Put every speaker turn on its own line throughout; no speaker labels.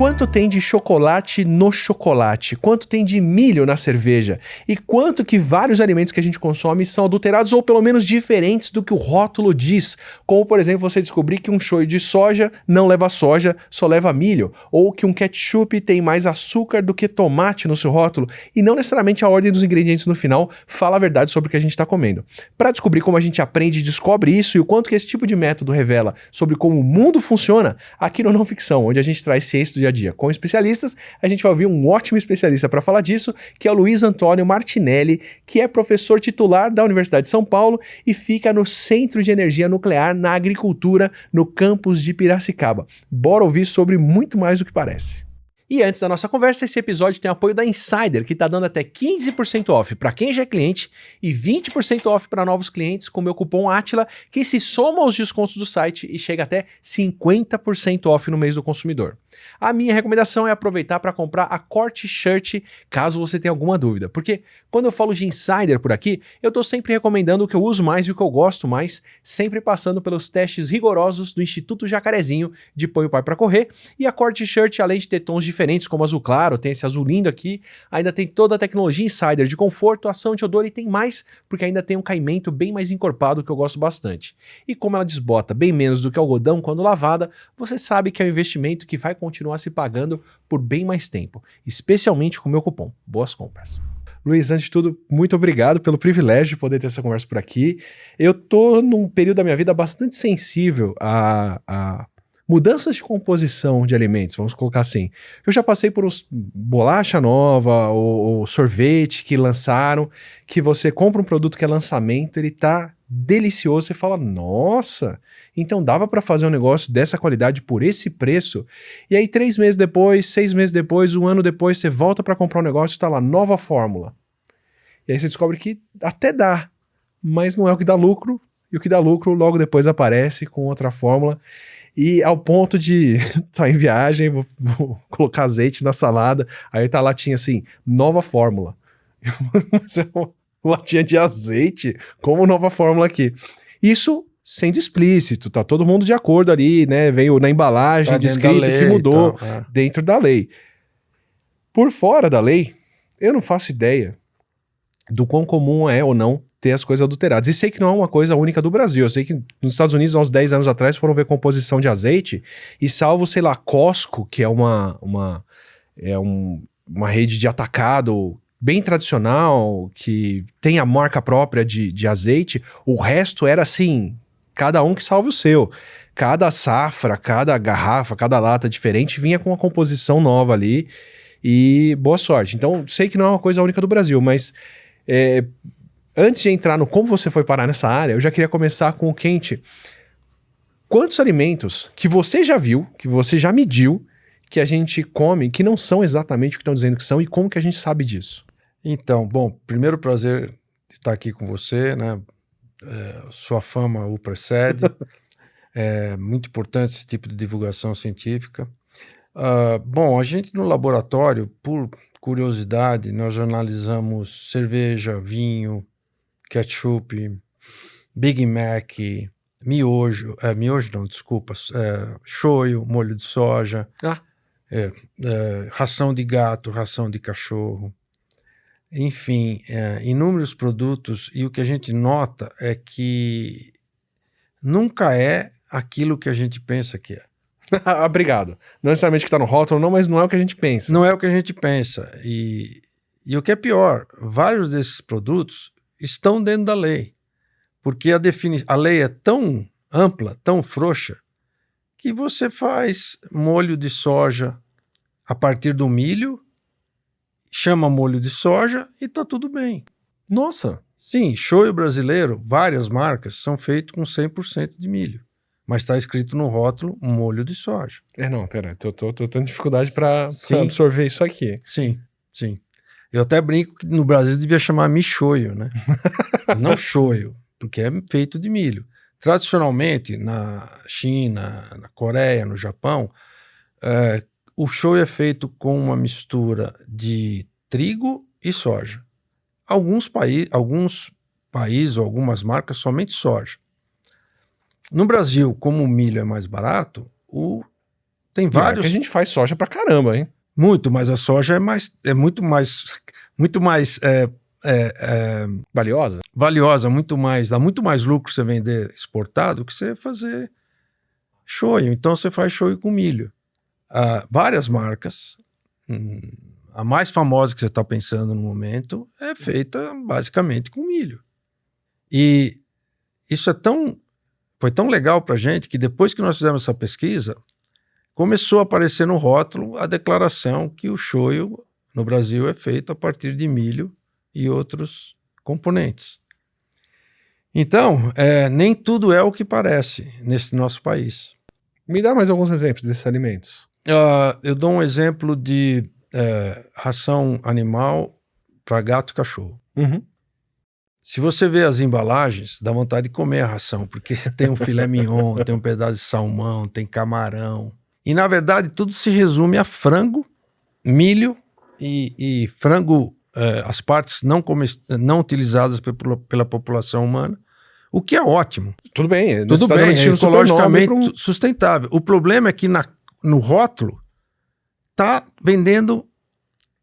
quanto tem de chocolate no chocolate? Quanto tem de milho na cerveja? E quanto que vários alimentos que a gente consome são adulterados ou pelo menos diferentes do que o rótulo diz? Como, por exemplo, você descobrir que um shoyu de soja não leva soja, só leva milho. Ou que um ketchup tem mais açúcar do que tomate no seu rótulo. E não necessariamente a ordem dos ingredientes no final fala a verdade sobre o que a gente está comendo. Para descobrir como a gente aprende e descobre isso e o quanto que esse tipo de método revela sobre como o mundo funciona, aqui no Não Ficção, onde a gente traz ciência do dia a dia com especialistas, a gente vai ouvir um ótimo especialista para falar disso, que é o Luiz Antônio Martinelli, que é professor titular da Universidade de São Paulo e fica no Centro de Energia Nuclear na Agricultura, no campus de Piracicaba. Bora ouvir sobre muito mais do que parece. E antes da nossa conversa, esse episódio tem apoio da Insider, que está dando até 15% off para quem já é cliente e 20% off para novos clientes com o meu cupom ATILA, que se soma aos descontos do site e chega até 50% off no mês do consumidor. A minha recomendação é aproveitar para comprar a Corte Shirt, caso você tenha alguma dúvida, porque quando eu falo de Insider por aqui, eu estou sempre recomendando o que eu uso mais e o que eu gosto mais, sempre passando pelos testes rigorosos do Instituto Jacarezinho de Põe o Pai para Correr, e a Corte Shirt, além de ter tons diferentes como azul claro, tem esse azul lindo aqui, ainda tem toda a tecnologia Insider de conforto, ação anti-odor e tem mais, porque ainda tem um caimento bem mais encorpado que eu gosto bastante. E como ela desbota bem menos do que algodão quando lavada, você sabe que é um investimento que vai continuar se pagando por bem mais tempo, especialmente com o meu cupom. Boas compras. Luiz, antes de tudo, muito obrigado pelo privilégio de poder ter essa conversa por aqui. Eu tô num período da minha vida bastante sensível a mudanças de composição de alimentos, vamos colocar assim. Eu já passei por bolacha nova ou sorvete que lançaram, que você compra um produto que é lançamento, ele tá delicioso, você fala, nossa, então dava para fazer um negócio dessa qualidade por esse preço. E aí 3 meses depois, 6 meses depois, 1 ano depois, você volta para comprar um negócio e tá lá, nova fórmula. E aí você descobre que até dá, mas não é o que dá lucro, e o que dá lucro logo depois aparece com outra fórmula. E ao ponto de tá em viagem, vou colocar azeite na salada, aí tá a latinha assim, nova fórmula. Mas é uma latinha de azeite, como nova fórmula aqui. Isso sendo explícito, tá todo mundo de acordo ali, né? Veio na embalagem
Tá
descrito que mudou dentro da lei. Por fora da lei, eu não faço ideia do quão comum é ou não ter as coisas adulteradas. E sei que não é uma coisa única do Brasil. Eu sei que nos Estados Unidos, há uns 10 anos atrás, foram ver composição de azeite e salvo, sei lá, Costco, que é uma rede de atacado bem tradicional, que tem a marca própria de azeite, o resto era assim, cada um que salve o seu. Cada safra, cada garrafa, cada lata diferente vinha com uma composição nova ali e boa sorte. Então, sei que não é uma coisa única do Brasil, mas antes de entrar no como você foi parar nessa área, eu já queria começar com o quente. Quantos alimentos que você já viu, que você já mediu, que a gente come, que não são exatamente o que estão dizendo que são e como que a gente sabe disso?
Então, bom, primeiro prazer estar aqui com você, né? Sua fama o precede. É muito importante esse tipo de divulgação científica. Bom, a gente no laboratório, por curiosidade, nós analisamos cerveja, vinho, ketchup, Big Mac, miojo não, desculpa, shoyu, molho de soja, ração de gato, ração de cachorro, enfim, inúmeros produtos, e o que a gente nota é que nunca é aquilo que a gente pensa que é.
Obrigado. Não necessariamente que está no rótulo, não, mas não é o que a gente pensa.
Não é o que a gente pensa. E o que é pior, vários desses produtos estão dentro da lei. Porque a lei é tão ampla, tão frouxa, que você faz molho de soja a partir do milho, chama molho de soja e tá tudo bem.
Nossa!
Sim, shoyu brasileiro, várias marcas são feitos com 100% de milho. Mas está escrito no rótulo molho de soja.
Não, pera, tô tendo dificuldade para absorver isso aqui.
Sim. Eu até brinco que no Brasil devia chamar michoio, né? Não shoyu, porque é feito de milho. Tradicionalmente, na China, na Coreia, no Japão, o shoyu é feito com uma mistura de trigo e soja. Alguns países ou algumas marcas somente soja. No Brasil, como o milho é mais barato, o Tem
E olha
vários.
que a gente faz soja pra caramba, hein?
Muito, mas a soja é muito mais
Valiosa.
valiosa, dá muito mais lucro você vender exportado que você fazer shoyu. Então você faz shoyu com milho. Várias marcas, a mais famosa que você está pensando no momento é feita basicamente com milho. E isso foi tão legal para a gente que depois que nós fizemos essa pesquisa, começou a aparecer no rótulo a declaração que o shoyu no Brasil é feito a partir de milho e outros componentes. Então, nem tudo é o que parece nesse nosso país.
Me dá mais alguns exemplos desses alimentos.
Eu dou um exemplo de ração animal para gato e cachorro.
Uhum.
Se você vê as embalagens, dá vontade de comer a ração, porque tem um filé mignon, tem um pedaço de salmão, tem camarão. E, na verdade, tudo se resume a frango, milho e frango, as partes não utilizadas pela população humana, o que é ótimo.
Tudo bem.
Tudo bem, é ecologicamente sustentável. O problema é que no rótulo está vendendo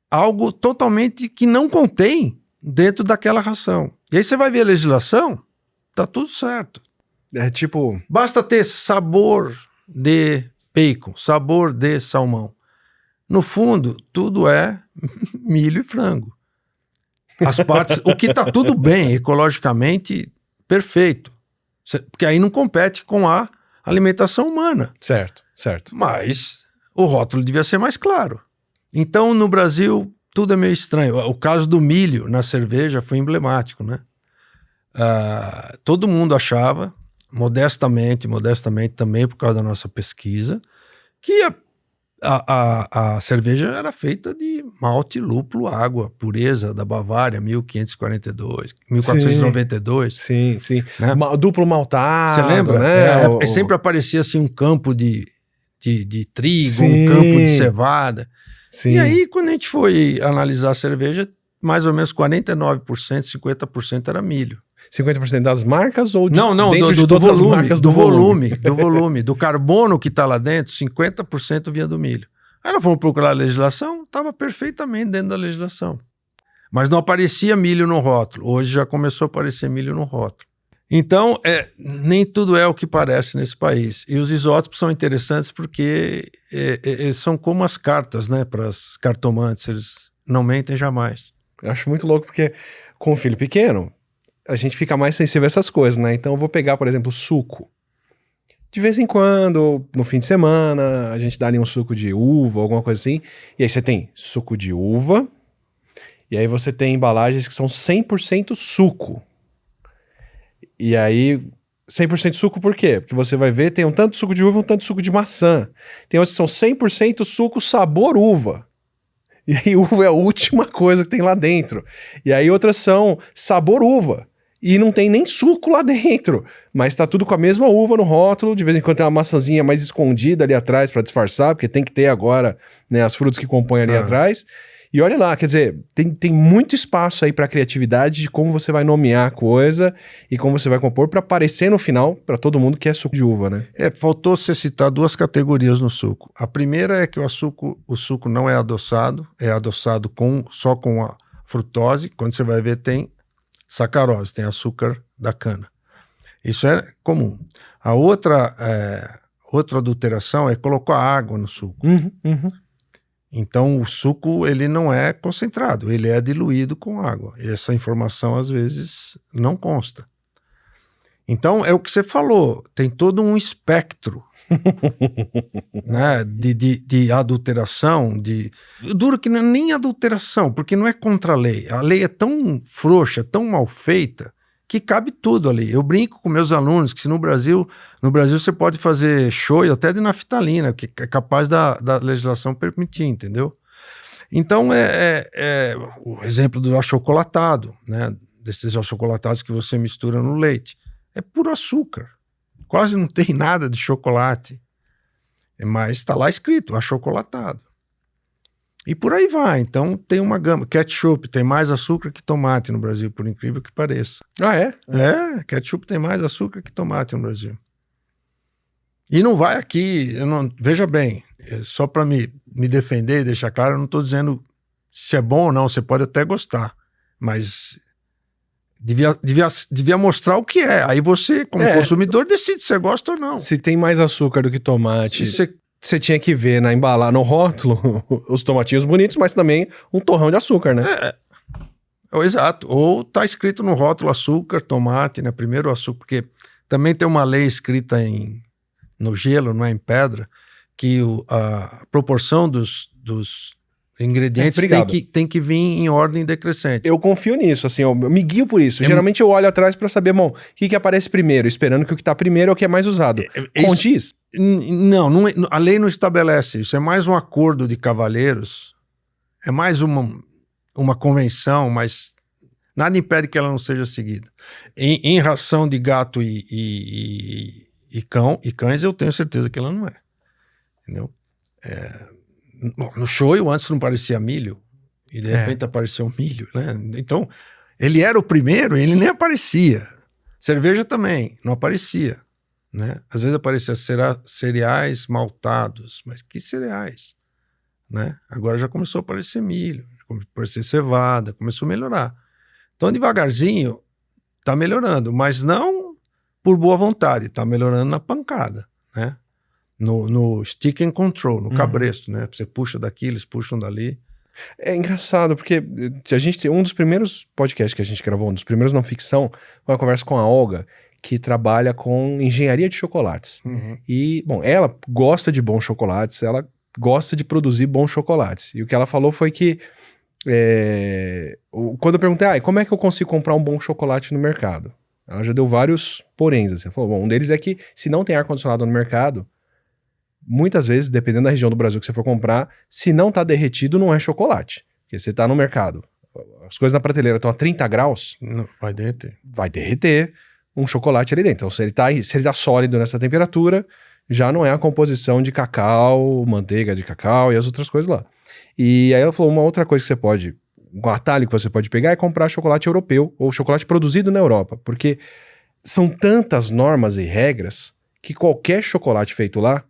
algo totalmente que não contém dentro daquela ração. E aí você vai ver a legislação, tá tudo certo.
É tipo...
Basta ter sabor de bacon, sabor de salmão. No fundo, tudo é milho e frango. As partes, o que tá tudo bem, ecologicamente perfeito. Porque aí não compete com a alimentação humana.
Certo.
Mas o rótulo devia ser mais claro. Então, no Brasil, tudo é meio estranho. O caso do milho na cerveja foi emblemático, né? Todo mundo achava, modestamente também por causa da nossa pesquisa, que a cerveja era feita de malte, lúpulo, água, pureza da Bavária, 1492.
Sim.
Né?
Duplo maltado,
Você lembra?
né?
Sempre aparecia assim um campo de trigo,
Sim.
um campo de cevada.
Sim.
E aí, quando a gente foi analisar a cerveja, mais ou menos 49%, 50% era milho.
50% das marcas ou
Não,
dentro de todas as marcas
do volume. Do carbono que está lá dentro, 50% vinha do milho. Aí nós fomos procurar a legislação, estava perfeitamente dentro da legislação. Mas não aparecia milho no rótulo. Hoje já começou a aparecer milho no rótulo. Então, nem tudo é o que parece nesse país. E os isótopos são interessantes porque eles são como as cartas, né, para as cartomantes. Eles não mentem jamais.
Eu acho muito louco porque com um filho pequeno, a gente fica mais sensível a essas coisas, né? Então eu vou pegar, por exemplo, suco. De vez em quando, no fim de semana, a gente dá ali um suco de uva, alguma coisa assim. E aí você tem suco de uva, e aí você tem embalagens que são 100% suco. E aí, 100% suco por quê? Porque você vai ver, tem um tanto de suco de uva, um tanto de suco de maçã. Tem outros que são 100% suco sabor uva. E aí uva é a última coisa que tem lá dentro. E aí outras são sabor uva. E não tem nem suco lá dentro. Mas tá tudo com a mesma uva no rótulo. De vez em quando tem uma maçãzinha mais escondida ali atrás para disfarçar, porque tem que ter agora, né, as frutas que compõem ali atrás. E olha lá, quer dizer, tem muito espaço aí para criatividade de como você vai nomear a coisa e como você vai compor para aparecer no final para todo mundo que é suco de uva, né?
Faltou você citar duas categorias no suco. A primeira é que o suco não é adoçado só com a frutose. Quando você vai ver, tem sacarose, tem açúcar da cana. Isso é comum. A outra adulteração é colocar água no suco.
Uhum.
Então, o suco, ele não é concentrado, ele é diluído com água. E essa informação, às vezes, não consta. Então, é o que você falou, tem todo um espectro né, de adulteração. Duro que não é nem adulteração, porque não é contra a lei. A lei é tão frouxa, tão mal feita, que cabe tudo ali. Eu brinco com meus alunos que se no Brasil você pode fazer shoyu até de naftalina, que é capaz da legislação permitir, entendeu? Então, o exemplo do achocolatado, né? Desses achocolatados que você mistura no leite. É puro açúcar. Quase não tem nada de chocolate. Mas está lá escrito, achocolatado. E por aí vai. Então tem uma gama. Ketchup tem mais açúcar que tomate no Brasil, por incrível que pareça.
Ah, é?
Ketchup tem mais açúcar que tomate no Brasil. E não vai aqui, veja bem, Só para me defender e deixar claro, eu não estou dizendo se é bom ou não, você pode até gostar, mas devia mostrar o que é. Aí você, como consumidor, decide se você gosta ou não.
Se tem mais açúcar do que tomate, você tinha que ver no rótulo os tomatinhos bonitos, mas também um torrão de açúcar, né?
Exato. Ou tá escrito no rótulo açúcar, tomate, né? Primeiro o açúcar, porque também tem uma lei escrita no gelo, não é em pedra, que a proporção dos ingredientes tem que vir em ordem decrescente.
Eu confio nisso, assim, eu me guio por isso. Geralmente eu olho atrás pra saber, bom, o que aparece primeiro, esperando que o que tá primeiro é o que é mais usado. Condiz?
Não, a lei não estabelece isso. É mais um acordo de cavalheiros, é mais uma convenção, mas nada impede que ela não seja seguida. Em ração de gato e cães, eu tenho certeza que ela não é. Entendeu? No shoyu antes não parecia milho, e de repente apareceu milho, né? Então, ele era o primeiro e ele nem aparecia. Cerveja também, não aparecia, né? Às vezes aparecia cereais maltados, mas que cereais, né? Agora já começou a aparecer milho, começou a aparecer cevada, começou a melhorar. Então, devagarzinho, tá melhorando, mas não por boa vontade, tá melhorando na pancada, né? No stick and control, no cabresto, né? Você puxa daqui, eles puxam dali.
É engraçado, porque a gente tem um dos primeiros podcasts que a gente gravou, um dos primeiros não ficção, foi uma conversa com a Olga, que trabalha com engenharia de chocolates. E, bom, ela gosta de bons chocolates, ela gosta de produzir bons chocolates. E o que ela falou foi que, quando eu perguntei, como é que eu consigo comprar um bom chocolate no mercado? Ela já deu vários poréns, assim. Ela falou, bom, um deles é que se não tem ar-condicionado no mercado, muitas vezes, dependendo da região do Brasil que você for comprar, se não tá derretido, não é chocolate. Porque você tá no mercado, as coisas na prateleira estão a 30 graus...
Não, vai derreter.
Vai derreter um chocolate ali dentro. Então, se ele tá sólido nessa temperatura, já não é a composição de cacau, manteiga de cacau e as outras coisas lá. E aí ela falou, uma outra coisa que você pode... Um atalho que você pode pegar é comprar chocolate europeu ou chocolate produzido na Europa. Porque são tantas normas e regras que qualquer chocolate feito lá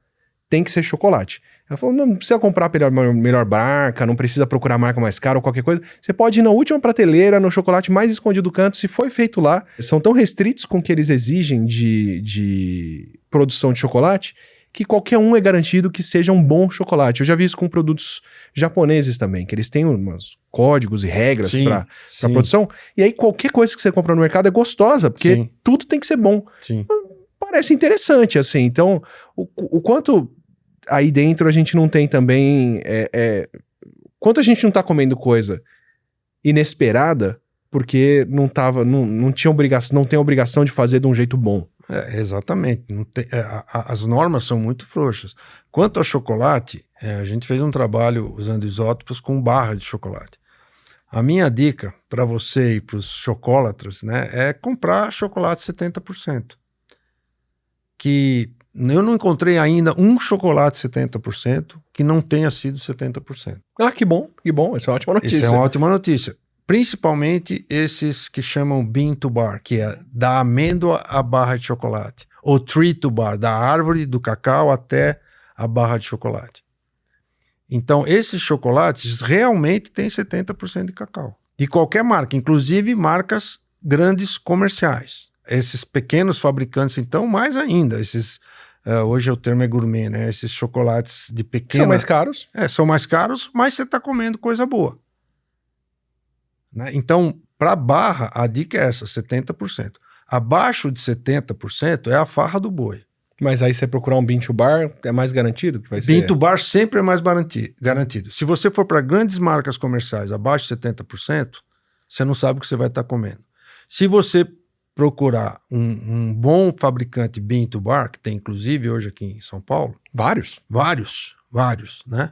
tem que ser chocolate. Ela falou, não precisa comprar a melhor marca, não precisa procurar marca mais cara ou qualquer coisa. Você pode ir na última prateleira, no chocolate mais escondido do canto, se foi feito lá. São tão restritos com o que eles exigem de produção de chocolate, que qualquer um é garantido que seja um bom chocolate. Eu já vi isso com produtos japoneses também, que eles têm uns códigos e regras para produção. E aí qualquer coisa que você compra no mercado é gostosa, porque tudo tem que ser bom.
Sim.
Parece interessante, assim. Então, o quanto... aí dentro a gente não tem também... quanto a gente não tá comendo coisa inesperada porque não tinha obrigação, não tem obrigação de fazer de um jeito bom.
Exatamente. Não tem, as normas são muito frouxas. Quanto ao chocolate, a gente fez um trabalho usando isótopos com barra de chocolate. A minha dica para você e para os chocólatras, né, é comprar chocolate 70%. Que eu não encontrei ainda um chocolate 70% que não tenha sido 70%.
Ah, que bom, essa é uma ótima notícia.
Isso é uma ótima notícia. Principalmente esses que chamam bean to bar, que é da amêndoa à barra de chocolate. Ou tree to bar, da árvore do cacau até a barra de chocolate. Então, esses chocolates realmente têm 70% de cacau. De qualquer marca, inclusive marcas grandes comerciais. Esses pequenos fabricantes, então, mais ainda. Hoje o termo é gourmet, né? Esses chocolates de pequena...
São mais caros.
São mais caros, mas você está comendo coisa boa. Né? Então, para barra, a dica é essa, 70%. Abaixo de 70% é a farra do boi.
Mas aí você procurar um bean to bar, é mais garantido que vai ser?
Bean to bar sempre é mais garantido. Se você for para grandes marcas comerciais abaixo de 70%, você não sabe o que você vai estar comendo. Se você procurar um bom fabricante bean to bar, que tem inclusive hoje aqui em São Paulo...
Vários,
né?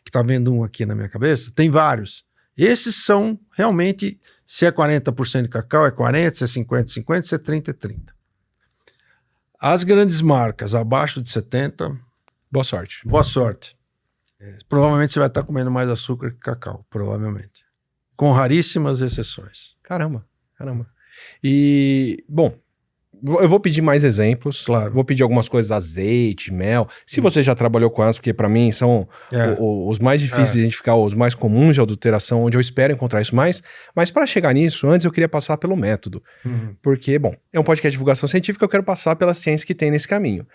Que tá vendo um aqui na minha cabeça, tem vários. Esses são realmente, se é 40% de cacau, é 40%, se é 50%, se é 30%. As grandes marcas abaixo de 70%...
Boa sorte.
Boa sorte. Provavelmente você vai estar comendo mais açúcar que cacau, provavelmente. Com raríssimas exceções.
Caramba. E, bom, Eu vou pedir mais exemplos.
Claro.
Vou pedir algumas coisas, azeite, mel. Se você já trabalhou com elas, porque para mim são os mais difíceis de identificar, os mais comuns de adulteração, onde eu espero encontrar isso mais. Mas para chegar nisso, antes eu queria passar pelo método. Porque, bom, é um podcast de divulgação científica, eu quero passar pela ciência que tem nesse caminho.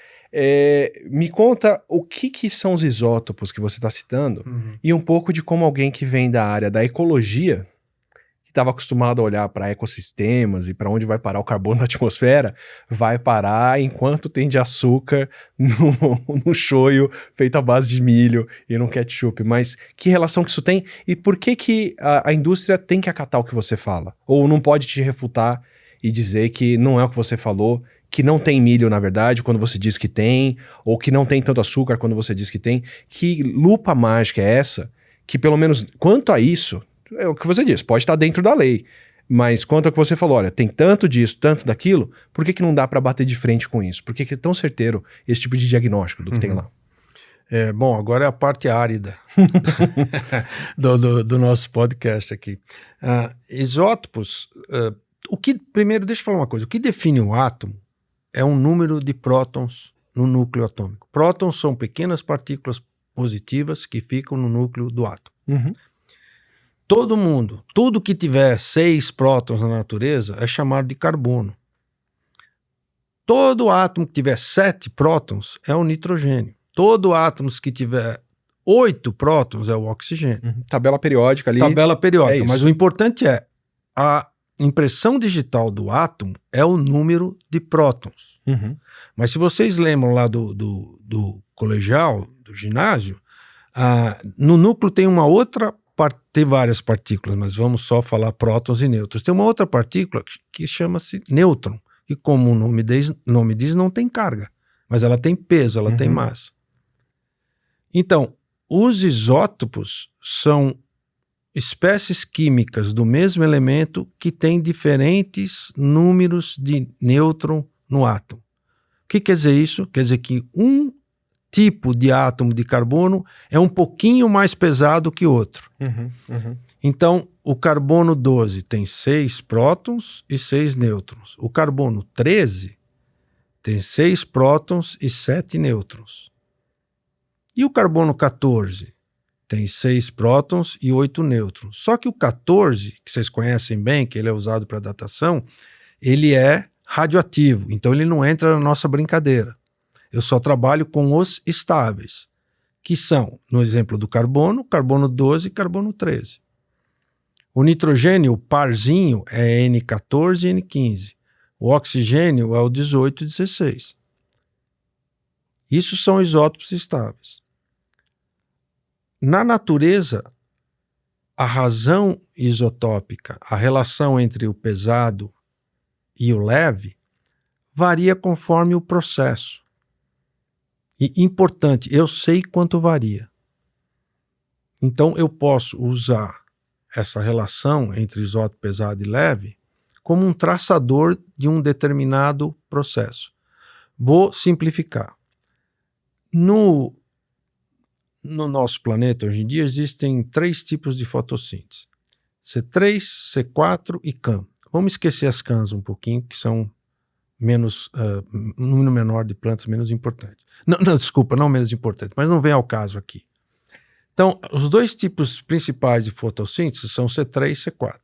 Me conta o que são os isótopos que você está citando e um pouco de como alguém que vem da área da ecologia, que estava acostumado a olhar para ecossistemas e para onde vai parar o carbono na atmosfera, vai parar enquanto tem de açúcar no shoyu feito à base de milho e no ketchup. Mas que relação que isso tem e por que a indústria tem que acatar o que você fala? Ou não pode te refutar e dizer que não é o que você falou, que não tem milho, na verdade, quando você diz que tem, ou que não tem tanto açúcar quando você diz que tem? Que lupa mágica é essa? Que pelo menos quanto a isso, é o que você disse, pode estar dentro da lei, mas quanto ao que você falou, olha, tem tanto disso, tanto daquilo, por que não dá para bater de frente com isso? Por que é tão certeiro esse tipo de diagnóstico do que tem lá?
Bom, agora é a parte árida do nosso podcast aqui. Isótopos, primeiro, deixa eu falar uma coisa, o que define um átomo é um número de prótons no núcleo atômico. Prótons são pequenas partículas positivas que ficam no núcleo do átomo. Tudo que tiver 6 prótons na natureza é chamado de carbono. Todo átomo que tiver 7 prótons é o nitrogênio. Todo átomo que tiver 8 prótons é o oxigênio.
Tabela periódica ali.
Tabela periódica,
é
mas o importante é a impressão digital do átomo é o número de prótons. Mas se vocês lembram lá do colegial, do ginásio, no núcleo tem uma outra tem várias partículas, mas vamos só falar prótons e nêutrons. Tem uma outra partícula que chama-se nêutron, que como o nome diz, não tem carga, mas ela tem peso, ela tem massa. Então, os isótopos são espécies químicas do mesmo elemento que têm diferentes números de nêutron no átomo. O que quer dizer isso? Quer dizer que um tipo de átomo de carbono é um pouquinho mais pesado que outro. Então, o carbono 12 tem 6 prótons e 6 nêutrons. O carbono 13 tem 6 prótons e 7 nêutrons. E o carbono 14 tem 6 prótons e 8 nêutrons. Só que o 14, que vocês conhecem bem, que ele é usado para datação, ele é radioativo, então ele não entra na nossa brincadeira. Eu só trabalho com os estáveis, que são, no exemplo do carbono 12 e carbono 13. O nitrogênio, o parzinho, é N14 e N15. O oxigênio é o 18 e 16. Isso são isótopos estáveis. Na natureza, a razão isotópica, a relação entre o pesado e o leve, varia conforme o processo. E importante, eu sei quanto varia. Então eu posso usar essa relação entre isótopo pesado e leve como um traçador de um determinado processo. Vou simplificar. No nosso planeta, hoje em dia, existem 3 tipos de fotossíntese. C3, C4 e CAM. Vamos esquecer as CAMs um pouquinho, que são um número menor de plantas menos importantes. Desculpa, não menos importante, mas não vem ao caso aqui. Então, os 2 tipos principais de fotossíntese são C3 e C4.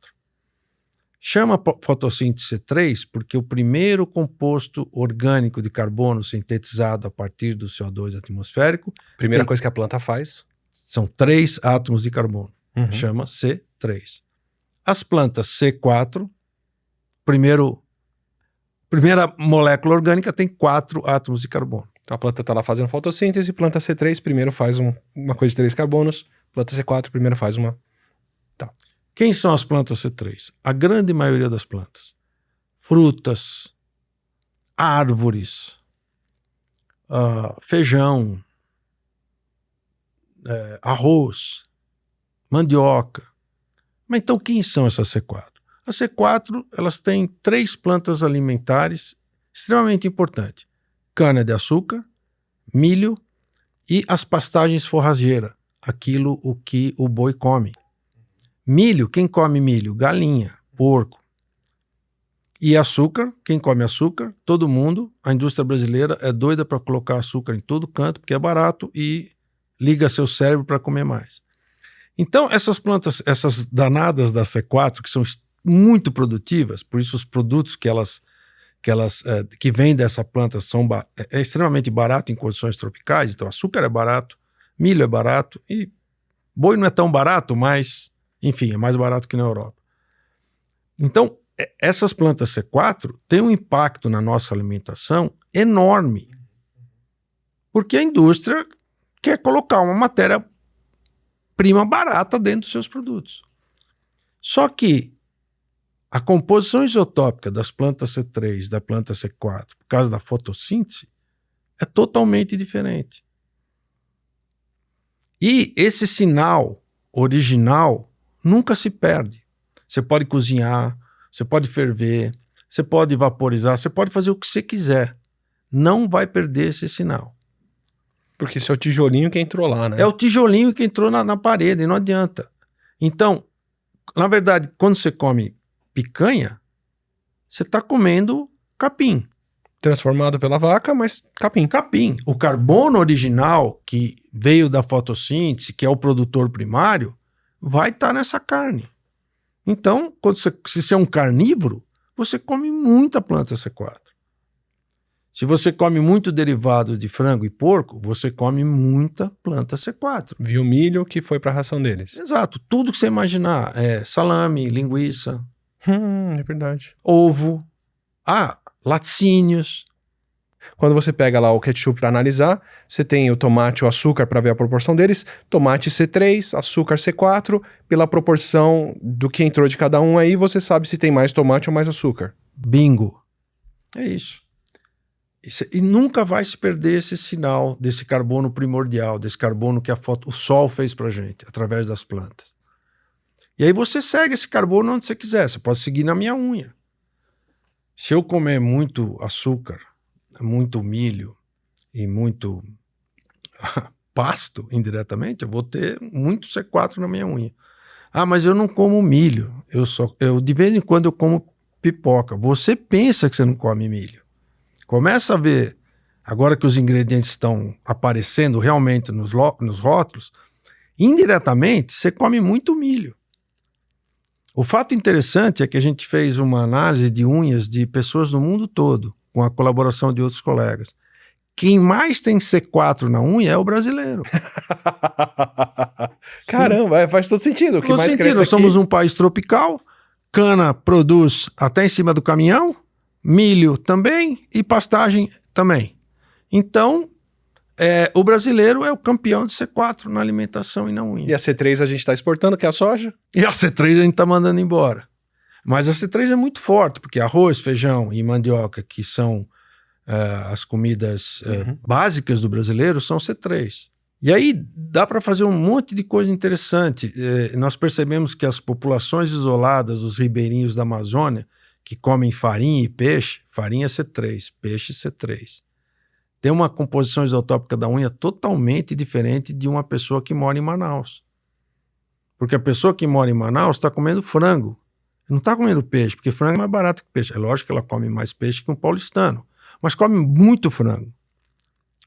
Chama fotossíntese C3 porque o primeiro composto orgânico de carbono sintetizado a partir do CO2 atmosférico...
Primeira coisa que a planta faz?
São 3 átomos de carbono. Chama C3. As plantas C4, primeira molécula orgânica tem 4 átomos de carbono.
Então a planta está lá fazendo fotossíntese, planta C3 primeiro faz uma coisa de 3 carbonos, planta C4 primeiro faz uma... Tá.
Quem são as plantas C3? A grande maioria das plantas. Frutas, árvores, feijão, arroz, mandioca. Mas então quem são essas C4? As C4, elas têm 3 plantas alimentares extremamente importantes. Cana-de-açúcar, milho e as pastagens forrageiras, aquilo o que o boi come. Milho, quem come milho? Galinha, porco. E açúcar, quem come açúcar? Todo mundo. A indústria brasileira é doida para colocar açúcar em todo canto, porque é barato e liga seu cérebro para comer mais. Então, essas plantas, essas danadas da C4, que são muito produtivas, por isso os produtos que vêm dessa planta é extremamente barato em condições tropicais. Então, açúcar é barato, milho é barato e boi não é tão barato, mas, enfim, é mais barato que na Europa. Então, essas plantas C4 têm um impacto na nossa alimentação enorme, porque a indústria quer colocar uma matéria-prima barata dentro dos seus produtos. Só que a composição isotópica das plantas C3 da planta C4, por causa da fotossíntese, é totalmente diferente. E esse sinal original nunca se perde. Você pode cozinhar, você pode ferver, você pode vaporizar, você pode fazer o que você quiser. Não vai perder esse sinal.
Porque esse é o tijolinho que entrou lá, né?
É o tijolinho que entrou na parede, e não adianta. Então, na verdade, quando você come picanha, você está comendo capim.
Transformado pela vaca, mas capim.
Capim. O carbono original que veio da fotossíntese, que é o produtor primário, vai estar nessa carne. Então, se você é um carnívoro, você come muita planta C4. Se você come muito derivado de frango e porco, você come muita planta C4.
Viu milho que foi para a ração deles.
Exato. Tudo que você imaginar. Salame, linguiça.
É verdade.
Ovo. Laticínios.
Quando você pega lá o ketchup para analisar, você tem o tomate e o açúcar para ver a proporção deles, tomate C3, açúcar C4, pela proporção do que entrou de cada um aí, você sabe se tem mais tomate ou mais açúcar.
Bingo. É isso. E nunca vai se perder esse sinal desse carbono primordial, desse carbono que o sol fez pra gente, através das plantas. E aí você segue esse carbono onde você quiser, você pode seguir na minha unha. Se eu comer muito açúcar, muito milho e muito pasto, indiretamente, eu vou ter muito C4 na minha unha. Mas eu não como milho, de vez em quando eu como pipoca. Você pensa que você não come milho. Começa a ver, agora que os ingredientes estão aparecendo realmente nos rótulos, indiretamente você come muito milho. O fato interessante é que a gente fez uma análise de unhas de pessoas do mundo todo, com a colaboração de outros colegas. Quem mais tem C4 na unha é o brasileiro.
Caramba, faz todo sentido. O que mais cresce
Nós somos um país tropical, cana produz até em cima do caminhão, milho também e pastagem também. Então, o brasileiro é o campeão de C4 na alimentação e na unha.
E a C3 a gente está exportando, que é a soja?
E a C3 a gente está mandando embora. Mas a C3 é muito forte, porque arroz, feijão e mandioca, que são as comidas básicas do brasileiro, são C3. E aí dá para fazer um monte de coisa interessante. Nós percebemos que as populações isoladas, os ribeirinhos da Amazônia, que comem farinha e peixe, farinha C3, peixe C3. Tem uma composição isotópica da unha totalmente diferente de uma pessoa que mora em Manaus. Porque a pessoa que mora em Manaus está comendo frango, não está comendo peixe, porque frango é mais barato que peixe. É lógico que ela come mais peixe que um paulistano, mas come muito frango.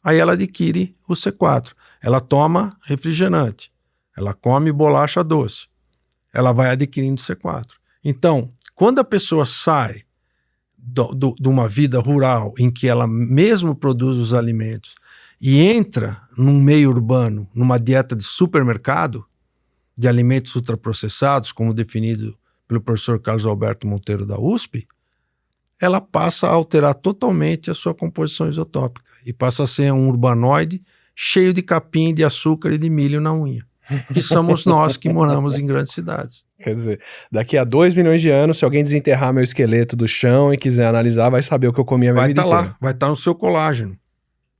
Aí ela adquire o C4. Ela toma refrigerante, ela come bolacha doce, ela vai adquirindo C4. Então, quando a pessoa sai de uma vida rural em que ela mesmo produz os alimentos e entra num meio urbano, numa dieta de supermercado, de alimentos ultraprocessados, como definido pelo professor Carlos Alberto Monteiro da USP, ela passa a alterar totalmente a sua composição isotópica e passa a ser um urbanoide cheio de capim, de açúcar e de milho na unha, que somos nós que moramos em grandes cidades.
Quer dizer, daqui a 2 milhões de anos, se alguém desenterrar meu esqueleto do chão e quiser analisar, vai saber o que eu comi a minha vida inteira.
Vai estar no seu colágeno,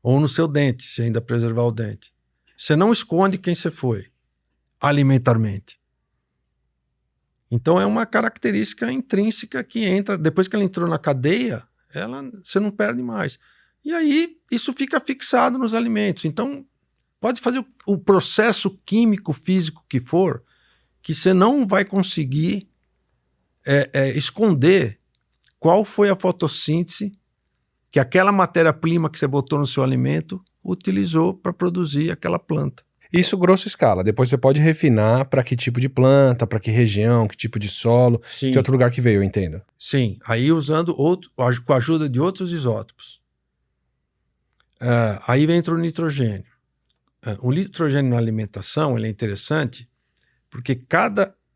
ou no seu dente, se ainda preservar o dente. Você não esconde quem você foi, alimentarmente. Então é uma característica intrínseca que entra, depois que ela entrou na cadeia, você não perde mais. E aí isso fica fixado nos alimentos. Então pode fazer o processo químico, físico que for, que você não vai conseguir esconder qual foi a fotossíntese que aquela matéria-prima que você botou no seu alimento utilizou para produzir aquela planta.
Isso grossa escala. Depois você pode refinar para que tipo de planta, para que região, que tipo de solo,
Sim.
que outro lugar que veio, eu entendo.
Sim, aí usando com a ajuda de outros isótopos. Aí entra o nitrogênio. O nitrogênio na alimentação ele é interessante porque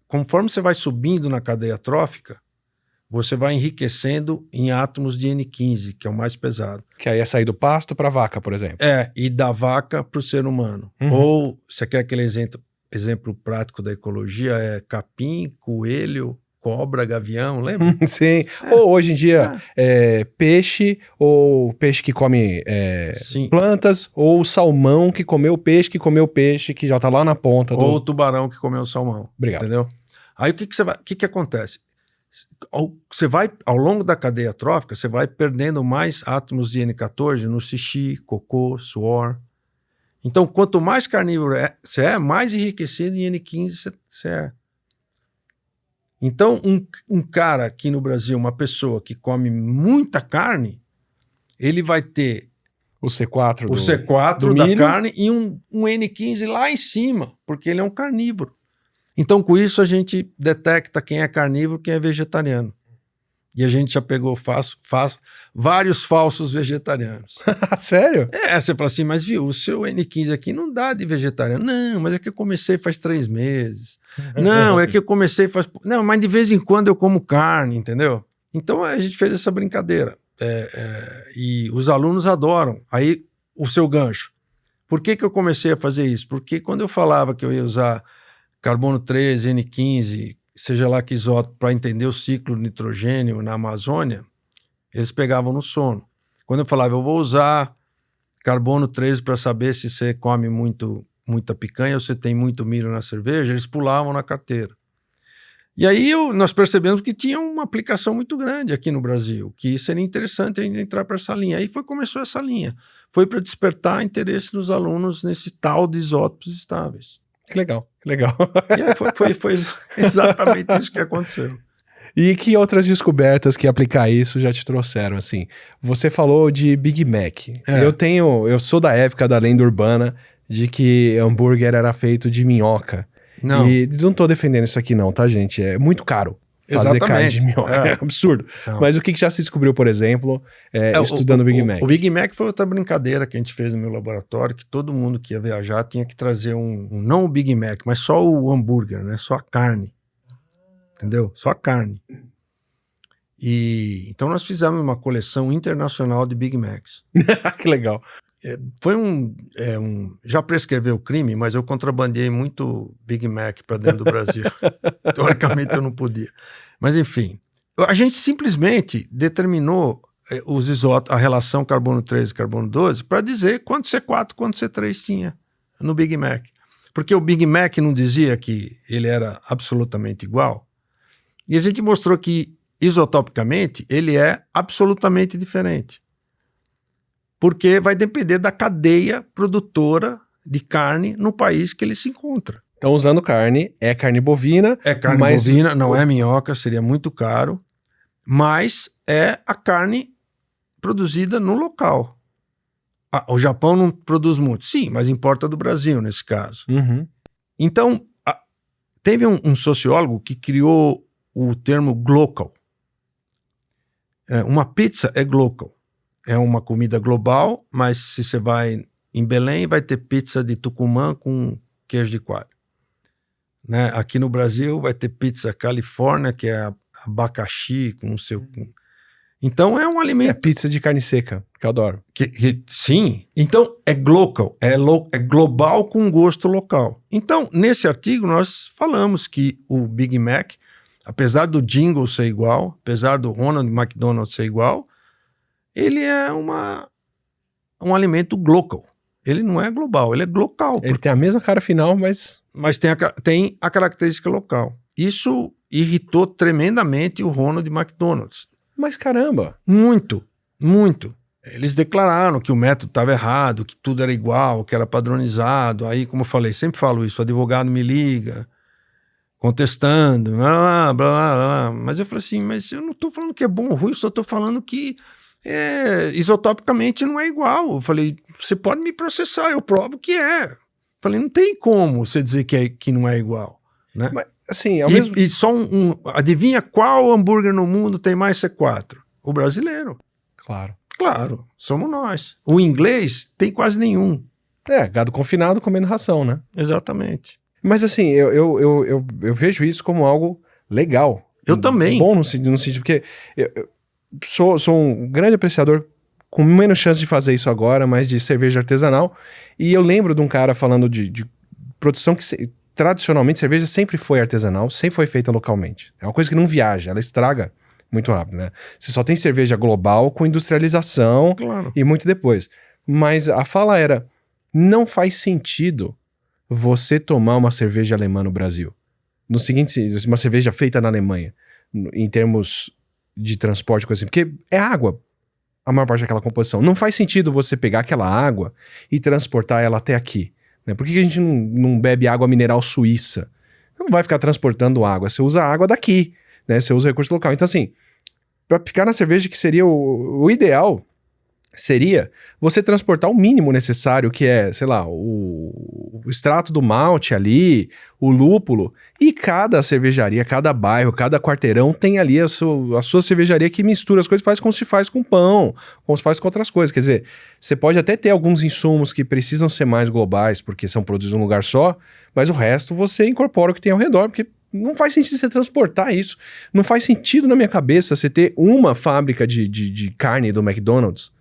conforme você vai subindo na cadeia trófica, você vai enriquecendo em átomos de N15, que é o mais pesado.
Que aí é sair do pasto para vaca, por exemplo.
E da vaca para o ser humano. Ou, você quer aquele exemplo prático da ecologia, é capim, coelho, cobra, gavião, lembra?
Sim. Ou hoje em dia, peixe, ou peixe que come plantas, ou salmão que comeu peixe, que já tá lá na ponta.
Ou o tubarão que comeu o salmão.
Obrigado.
Entendeu? Aí o que acontece? Você vai, ao longo da cadeia trófica, você vai perdendo mais átomos de N14 no xixi, cocô, suor. Então, quanto mais carnívoro você é, mais enriquecido em N15 você é. Então, um cara aqui no Brasil, uma pessoa que come muita carne, ele vai ter
o C4
do da carne e um N15 lá em cima, porque ele é um carnívoro. Então, com isso, a gente detecta quem é carnívoro e quem é vegetariano. E a gente já pegou vários falsos vegetarianos.
Sério?
Você fala assim, mas viu, o seu N15 aqui não dá de vegetariano. Não, mas é que eu comecei faz 3 meses. Não, é que eu comecei faz... Não, mas de vez em quando eu como carne, entendeu? Então, a gente fez essa brincadeira. E os alunos adoram. Aí, o seu gancho. Por que eu comecei a fazer isso? Porque quando eu falava que eu ia usar carbono 13, N15, seja lá que isótopo, para entender o ciclo de nitrogênio na Amazônia, eles pegavam no sono. Quando eu falava, eu vou usar carbono 13 para saber se você come muita picanha ou se tem muito milho na cerveja, eles pulavam na carteira. E aí nós percebemos que tinha uma aplicação muito grande aqui no Brasil, que seria interessante ainda entrar para essa linha. Aí começou essa linha. Foi para despertar interesse dos alunos nesse tal de isótopos estáveis.
Que legal, que legal.
E aí foi exatamente isso que aconteceu.
E que outras descobertas que aplicar isso já te trouxeram, assim? Você falou de Big Mac. Eu sou da época da lenda urbana de que hambúrguer era feito de minhoca.
Não.
E não tô defendendo isso aqui não, tá, gente? É muito caro fazer carne de minhoca. É absurdo. Não. Mas o que já se descobriu, por exemplo, estudando o Big Mac?
O Big Mac foi outra brincadeira que a gente fez no meu laboratório, que todo mundo que ia viajar tinha que trazer não o Big Mac, mas só o hambúrguer, né? Só a carne. Entendeu? Só a carne. Então nós fizemos uma coleção internacional de Big Macs.
Que legal.
Foi já prescreveu o crime, mas eu contrabandeei muito Big Mac para dentro do Brasil. Teoricamente eu não podia. Mas enfim, a gente simplesmente determinou os isótopos, a relação carbono 13 e carbono 12, para dizer quanto C4, quanto C3 tinha no Big Mac. Porque o Big Mac não dizia que ele era absolutamente igual. E a gente mostrou que isotopicamente ele é absolutamente diferente. Porque vai depender da cadeia produtora de carne no país que ele se encontra.
Então, usando carne, é carne bovina.
É carne bovina, não é minhoca, seria muito caro, mas é a carne produzida no local. O Japão não produz muito, sim, mas importa do Brasil nesse caso.
Uhum.
Então, teve um sociólogo que criou o termo glocal. Uma pizza é glocal. É uma comida global, mas se você vai em Belém, vai ter pizza de Tucumã com queijo de coalho. Né? Aqui no Brasil vai ter pizza Califórnia, que é abacaxi com o seu... Então é um alimento...
É pizza de carne seca, que eu adoro.
Sim. Então é glocal, é global com gosto local. Então, nesse artigo nós falamos que o Big Mac, apesar do jingle ser igual, apesar do Ronald McDonald ser igual, ele é um alimento glocal. Ele não é global, ele é local.
Ele tem a mesma cara final, mas
tem a característica local. Isso irritou tremendamente o Ronald McDonald.
Mas caramba!
Muito, muito. Eles declararam que o método estava errado, que tudo era igual, que era padronizado. Aí, como eu falei, sempre falo isso, o advogado me liga. contestando, blá, blá, blá, blá. Mas eu falei assim, mas eu não estou falando que é bom ou ruim, eu só estou falando que isotopicamente não é igual. Eu falei, você pode me processar, eu provo que é. Eu falei, não tem como você dizer que não é igual, né?
Mas, assim, ao mesmo...
E só adivinha qual hambúrguer no mundo tem mais C4? O brasileiro.
Claro.
Claro, somos nós. O inglês tem quase nenhum.
Gado confinado comendo ração, né?
Exatamente.
Mas assim, eu vejo isso como algo legal.
Eu também.
Bom no sentido, porque eu sou um grande apreciador, com menos chance de fazer isso agora, mas de cerveja artesanal. E eu lembro de um cara falando de produção que tradicionalmente cerveja sempre foi artesanal, sempre foi feita localmente. É uma coisa que não viaja, ela estraga muito rápido, né? Você só tem cerveja global com industrialização,
claro,
e muito depois. Mas a fala era, não faz sentido você tomar uma cerveja alemã no Brasil. No seguinte, uma cerveja feita na Alemanha, em termos de transporte, coisa assim, porque é água, a maior parte daquela composição. Não faz sentido você pegar aquela água e transportar ela até aqui, né? Por que a gente não bebe água mineral suíça? Não vai ficar transportando água, você usa a água daqui, né? Você usa recurso local. Então assim, para ficar na cerveja, que seria o ideal, seria você transportar o mínimo necessário, que é, sei lá, o extrato do malte ali, o lúpulo, e cada cervejaria, cada bairro, cada quarteirão tem ali a sua cervejaria que mistura as coisas, faz como se faz com pão, como se faz com outras coisas. Quer dizer, você pode até ter alguns insumos que precisam ser mais globais, porque são produzidos em um lugar só, mas o resto você incorpora o que tem ao redor, porque não faz sentido você transportar isso. Não faz sentido na minha cabeça você ter uma fábrica de carne do McDonald's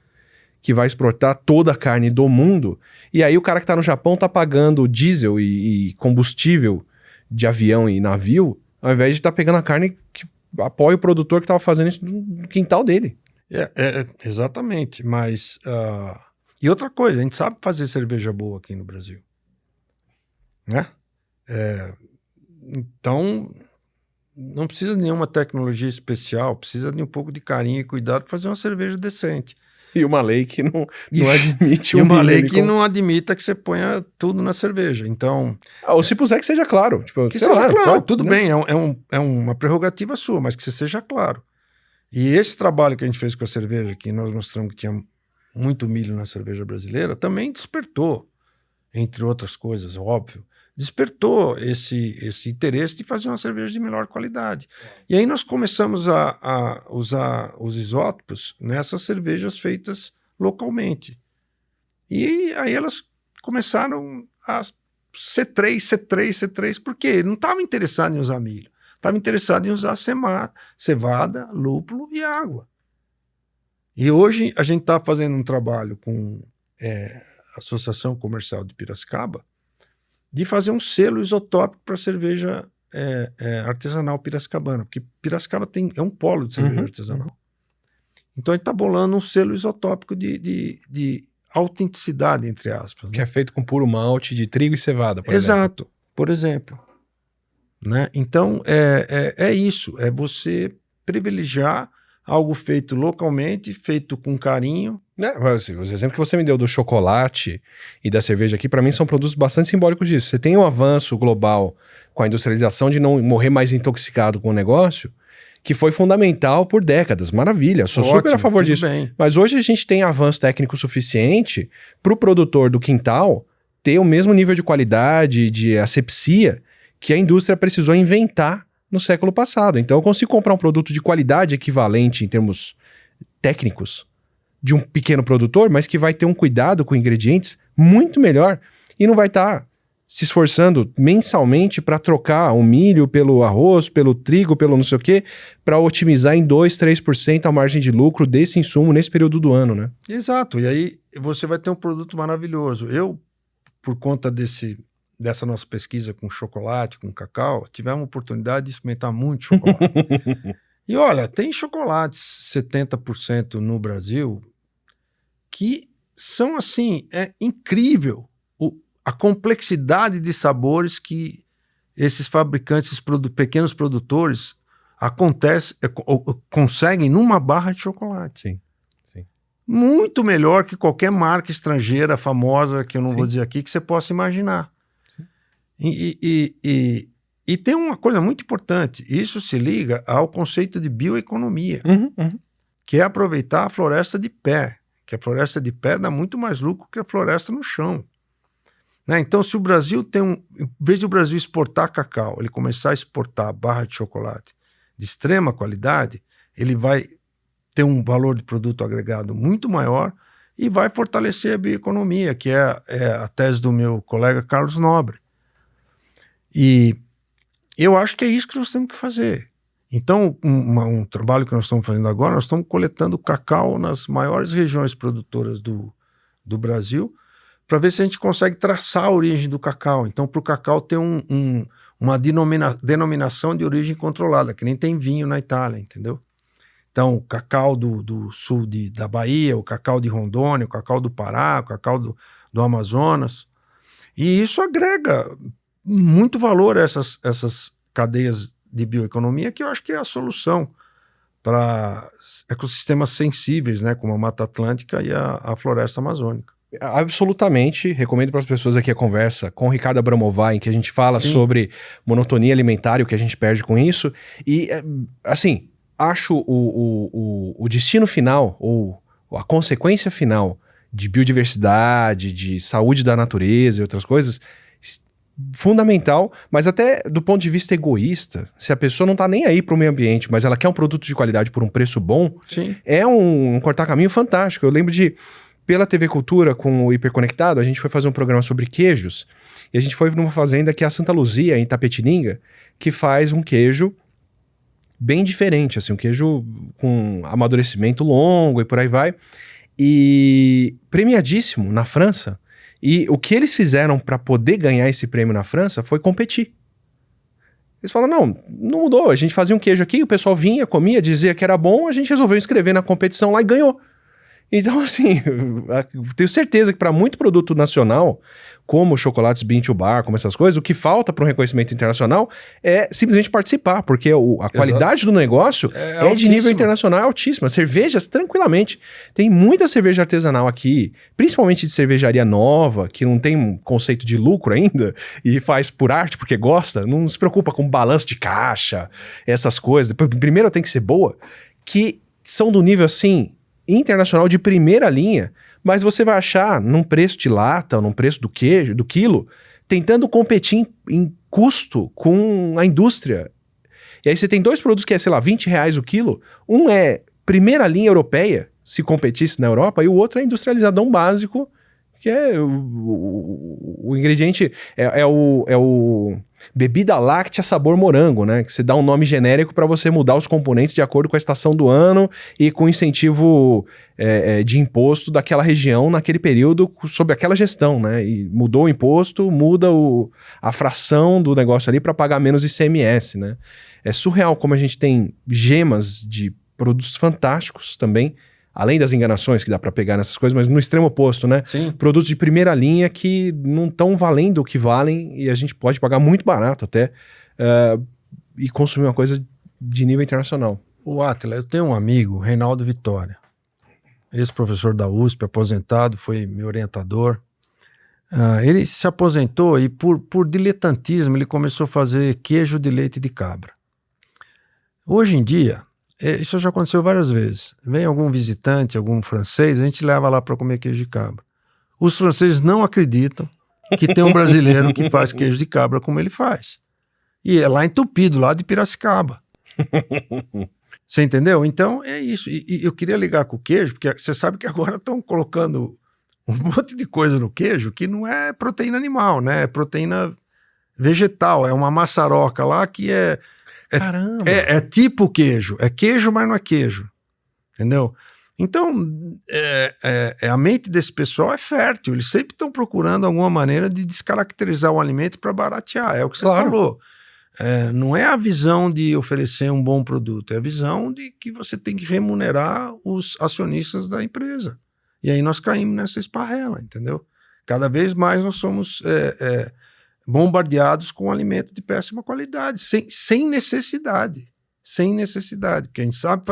que vai exportar toda a carne do mundo, e aí o cara que tá no Japão tá pagando diesel e combustível de avião e navio, ao invés de estar pegando a carne que apoia o produtor que tava fazendo isso no quintal dele.
Exatamente, mas... E outra coisa, a gente sabe fazer cerveja boa aqui no Brasil, né? Então, não precisa de nenhuma tecnologia especial, precisa de um pouco de carinho e cuidado para fazer uma cerveja decente.
E uma lei que não admite...
E uma lei que não admita que você ponha tudo na cerveja, então...
ou se puser que seja claro. Tipo,
que seja claro, pode,
tudo
né? Bem, é uma prerrogativa sua, mas que você seja claro. E esse trabalho que a gente fez com a cerveja, que nós mostramos que tinha muito milho na cerveja brasileira, também despertou, entre outras coisas, óbvio, despertou esse interesse de fazer uma cerveja de melhor qualidade. E aí nós começamos a usar os isótopos nessas cervejas feitas localmente. E aí elas começaram a C3, por quê? Não estava interessado em usar milho, estava interessado em usar cevada, lúpulo e água. E hoje a gente está fazendo um trabalho com a Associação Comercial de Piracicaba, de fazer um selo isotópico para cerveja artesanal piracicabana, porque Piracicaba é um polo de cerveja artesanal. Então a gente está bolando um selo isotópico de autenticidade, entre aspas.
Que é feito com puro malte de trigo e cevada, por exemplo.
Exato, por exemplo. Né? Então é isso, é você privilegiar algo feito localmente, feito com carinho.
Os exemplos que você me deu do chocolate e da cerveja aqui, para mim são produtos bastante simbólicos disso. Você tem um avanço global com a industrialização de não morrer mais intoxicado com o negócio, que foi fundamental por décadas. Maravilha, sou super a favor disso.
Bem.
Mas hoje a gente tem avanço técnico suficiente para o produtor do quintal ter o mesmo nível de qualidade, de asepsia, que a indústria precisou inventar no século passado. Então eu consigo comprar um produto de qualidade equivalente em termos técnicos de um pequeno produtor, mas que vai ter um cuidado com ingredientes muito melhor e não vai estar se esforçando mensalmente para trocar o milho pelo arroz, pelo trigo, pelo não sei o quê, para otimizar em 2, 3% a margem de lucro desse insumo nesse período do ano, né?
Exato, e aí você vai ter um produto maravilhoso. Eu, por conta dessa nossa pesquisa com chocolate, com cacau, tivemos a oportunidade de experimentar muito chocolate. E olha, tem chocolates 70% no Brasil que são assim, é incrível a complexidade de sabores que esses fabricantes, pequenos produtores, conseguem numa barra de chocolate.
Sim, sim.
Muito melhor que qualquer marca estrangeira famosa, que eu não vou dizer aqui, que você possa imaginar. E tem uma coisa muito importante, isso se liga ao conceito de bioeconomia, que é aproveitar a floresta de pé, que a floresta de pé dá muito mais lucro que a floresta no chão. Né? Então, se o Brasil em vez de o Brasil exportar cacau, ele começar a exportar barra de chocolate de extrema qualidade, ele vai ter um valor de produto agregado muito maior e vai fortalecer a bioeconomia, que é a tese do meu colega Carlos Nobre. E eu acho que é isso que nós temos que fazer. Então, um trabalho que nós estamos fazendo agora, nós estamos coletando cacau nas maiores regiões produtoras do Brasil, para ver se a gente consegue traçar a origem do cacau. Então, para o cacau ter uma denominação de origem controlada, que nem tem vinho na Itália, entendeu? Então, o cacau do sul da Bahia, o cacau de Rondônia, o cacau do Pará, o cacau do Amazonas. E isso agrega muito valor a essas cadeias de bioeconomia, que eu acho que é a solução para ecossistemas sensíveis, né, como a Mata Atlântica e a floresta amazônica.
Absolutamente, recomendo para as pessoas aqui a conversa com o Ricardo Abramovay, em que a gente fala sobre monotonia alimentar e o que a gente perde com isso. E, assim, acho o destino final, ou a consequência final de biodiversidade, de saúde da natureza e outras coisas, fundamental, mas até do ponto de vista egoísta, se a pessoa não tá nem aí pro meio ambiente, mas ela quer um produto de qualidade por um preço bom, é um cortar caminho fantástico. Eu lembro pela TV Cultura, com o Hiperconectado, a gente foi fazer um programa sobre queijos, e a gente foi numa fazenda que é a Santa Luzia, em Itapetininga, que faz um queijo bem diferente, assim, um queijo com amadurecimento longo e por aí vai, e premiadíssimo na França. E o que eles fizeram para poder ganhar esse prêmio na França foi competir. Eles falaram, não mudou, a gente fazia um queijo aqui, o pessoal vinha, comia, dizia que era bom, a gente resolveu inscrever na competição lá e ganhou. Então, assim, tenho certeza que para muito produto nacional, como chocolates Bean to Bar, como essas coisas, o que falta para um reconhecimento internacional é simplesmente participar, porque a qualidade do negócio é de nível internacional altíssima. Cervejas, tranquilamente. Tem muita cerveja artesanal aqui, principalmente de cervejaria nova, que não tem um conceito de lucro ainda, e faz por arte, porque gosta, não se preocupa com balanço de caixa, essas coisas. Primeiro tem que ser boa, que são do nível, assim, internacional de primeira linha, mas você vai achar num preço de lata, ou num preço do queijo, do quilo, tentando competir em custo com a indústria. E aí você tem dois produtos que é, sei lá, R$20 o quilo, um é primeira linha europeia, se competisse na Europa, e o outro é industrializadão básico, que é o ingrediente, é o bebida láctea sabor morango, né? Que você dá um nome genérico para você mudar os componentes de acordo com a estação do ano e com o incentivo de imposto daquela região naquele período sob aquela gestão, né? E mudou o imposto, muda a fração do negócio ali para pagar menos ICMS, né? É surreal como a gente tem gemas de produtos fantásticos também, além das enganações que dá para pegar nessas coisas, mas no extremo oposto, né?
Sim.
Produtos de primeira linha que não estão valendo o que valem e a gente pode pagar muito barato até e consumir uma coisa de nível internacional.
O Átila, eu tenho um amigo, Reinaldo Vitória, ex-professor da USP, aposentado, foi meu orientador. Ele se aposentou e por diletantismo ele começou a fazer queijo de leite de cabra. Hoje em dia, isso já aconteceu várias vezes. Vem algum visitante, algum francês, a gente leva lá para comer queijo de cabra. Os franceses não acreditam que tem um brasileiro que faz queijo de cabra como ele faz. E é lá entupido, lá de Piracicaba. Você entendeu? Então é isso. E eu queria ligar com o queijo, porque você sabe que agora estão colocando um monte de coisa no queijo que não é proteína animal, né? É proteína vegetal. É uma maçaroca lá que
Caramba!
É tipo queijo. É queijo, mas não é queijo. Entendeu? Então, a mente desse pessoal é fértil. Eles sempre estão procurando alguma maneira de descaracterizar o alimento para baratear. É o que você falou. Não é a visão de oferecer um bom produto. É a visão de que você tem que remunerar os acionistas da empresa. E aí nós caímos nessa esparrela, entendeu? Cada vez mais nós somos bombardeados com alimento de péssima qualidade, sem necessidade. Sem necessidade, porque a gente sabe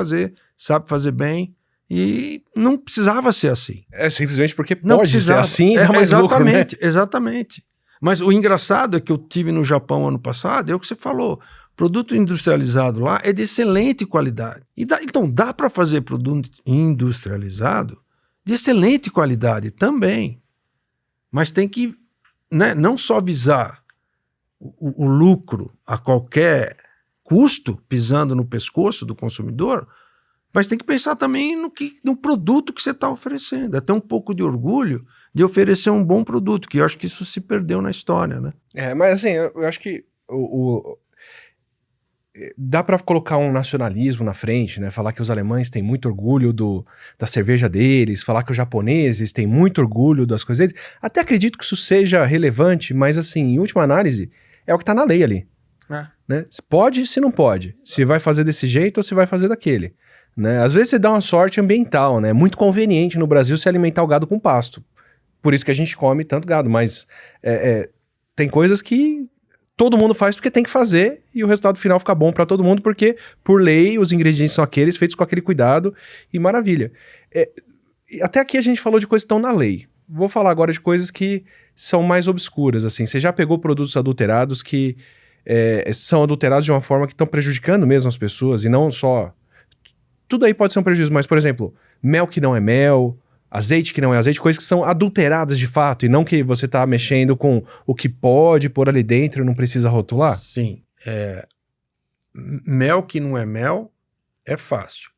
fazer bem, e não precisava ser assim.
Simplesmente porque pode ser assim e dá mais lucro, né?
Exatamente. Mas o engraçado é que eu tive no Japão ano passado, é o que você falou, produto industrializado lá é de excelente qualidade. Então dá para fazer produto industrializado de excelente qualidade também. Mas tem que, né, não só visar o lucro a qualquer custo, pisando no pescoço do consumidor, mas tem que pensar também no produto que você está oferecendo. É ter um pouco de orgulho de oferecer um bom produto, que eu acho que isso se perdeu na história, né?
Mas assim, eu acho que dá para colocar um nacionalismo na frente, né? Falar que os alemães têm muito orgulho da cerveja deles, falar que os japoneses têm muito orgulho das coisas deles. Até acredito que isso seja relevante, mas assim, em última análise, é o que tá na lei ali. Né? Se pode, se não pode. Se vai fazer desse jeito ou se vai fazer daquele. Né? Às vezes você dá uma sorte ambiental, né? É muito conveniente no Brasil se alimentar o gado com pasto. Por isso que a gente come tanto gado, mas tem coisas que todo mundo faz porque tem que fazer e o resultado final fica bom para todo mundo porque, por lei, os ingredientes são aqueles feitos com aquele cuidado e maravilha. Até aqui a gente falou de coisas que estão na lei. Vou falar agora de coisas que são mais obscuras. Assim. Você já pegou produtos adulterados que são adulterados de uma forma que estão prejudicando mesmo as pessoas e não só... Tudo aí pode ser um prejuízo, mas, por exemplo, mel que não é mel, azeite que não é azeite, coisas que são adulteradas de fato, e não que você tá mexendo com o que pode pôr ali dentro e não precisa rotular?
Sim. Mel que não é mel é fácil.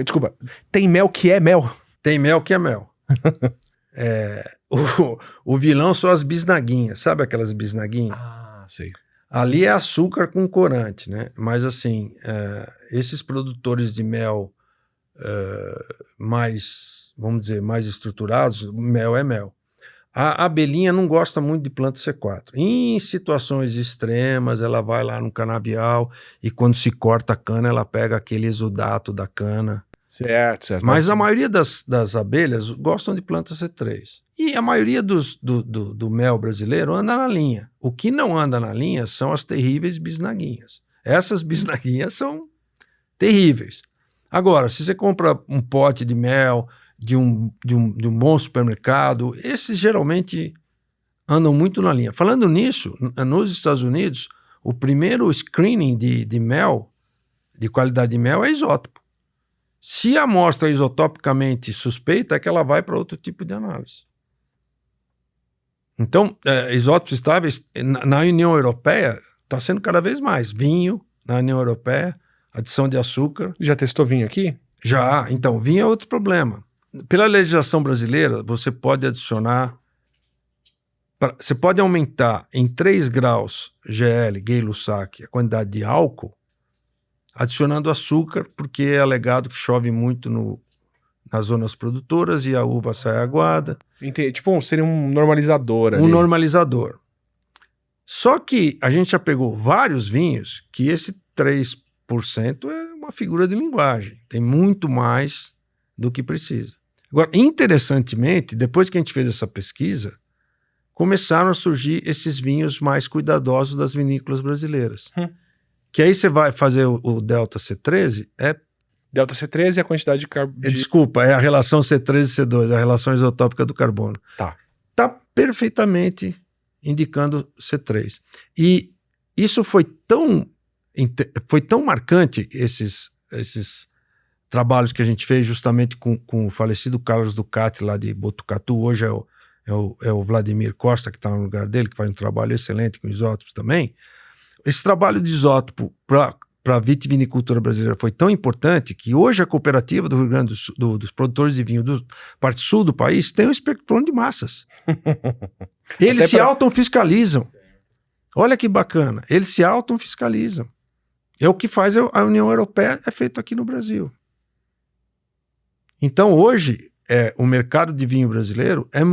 Desculpa, tem mel que é mel?
Tem mel que é mel. O vilão são as bisnaguinhas, sabe aquelas bisnaguinhas?
Ah, sei.
Ali é açúcar com corante, né? Mas assim, esses produtores de mel mais, vamos dizer, mais estruturados, mel é mel. A abelhinha não gosta muito de planta C4. Em situações extremas, ela vai lá no canavial e quando se corta a cana, ela pega aquele exudato da cana.
Certo.
Mas a maioria das abelhas gostam de planta C3. E a maioria do mel brasileiro anda na linha. O que não anda na linha são as terríveis bisnaguinhas. Essas bisnaguinhas são terríveis. Agora, se você compra um pote de mel de um bom supermercado, esses geralmente andam muito na linha. Falando nisso, nos Estados Unidos, o primeiro screening de mel, de qualidade de mel, é isótopo. Se a amostra é isotopicamente suspeita, é que ela vai para outro tipo de análise. Então, isótopos estáveis, na União Europeia, está sendo cada vez mais. Vinho, na União Europeia, adição de açúcar.
Já testou vinho aqui?
Já. Então, vinho é outro problema. Pela legislação brasileira, você pode adicionar... Você pode aumentar em 3 graus GL, Gay-Lussac, a quantidade de álcool, adicionando açúcar, porque é alegado que chove muito nas zonas produtoras e a uva sai aguada.
Entendi. Tipo, seria um normalizador ali.
Um normalizador. Só que a gente já pegou vários vinhos que esse 3% é uma figura de linguagem. Tem muito mais do que precisa. Agora, interessantemente, depois que a gente fez essa pesquisa, começaram a surgir esses vinhos mais cuidadosos das vinícolas brasileiras. Que aí você vai fazer o Delta C13,
Delta C13 é a quantidade de carbono.
Desculpa, é a relação C13 e C2, a relação isotópica do carbono. Tá perfeitamente indicando C3. E isso foi tão marcante, esses trabalhos que a gente fez justamente com o falecido Carlos Ducati lá de Botucatu, hoje é o Vladimir Costa, que está no lugar dele, que faz um trabalho excelente com isótopos também. Esse trabalho de isótopo para a vitivinicultura brasileira foi tão importante que hoje a cooperativa do Rio Grande do Sul, dos produtores de vinho da parte sul do país, tem um espectrômetro de massas. Eles se autofiscalizam. Olha que bacana. Eles se autofiscalizam. É o que faz a União Europeia, é feito aqui no Brasil. Então hoje, o mercado de vinho brasileiro anda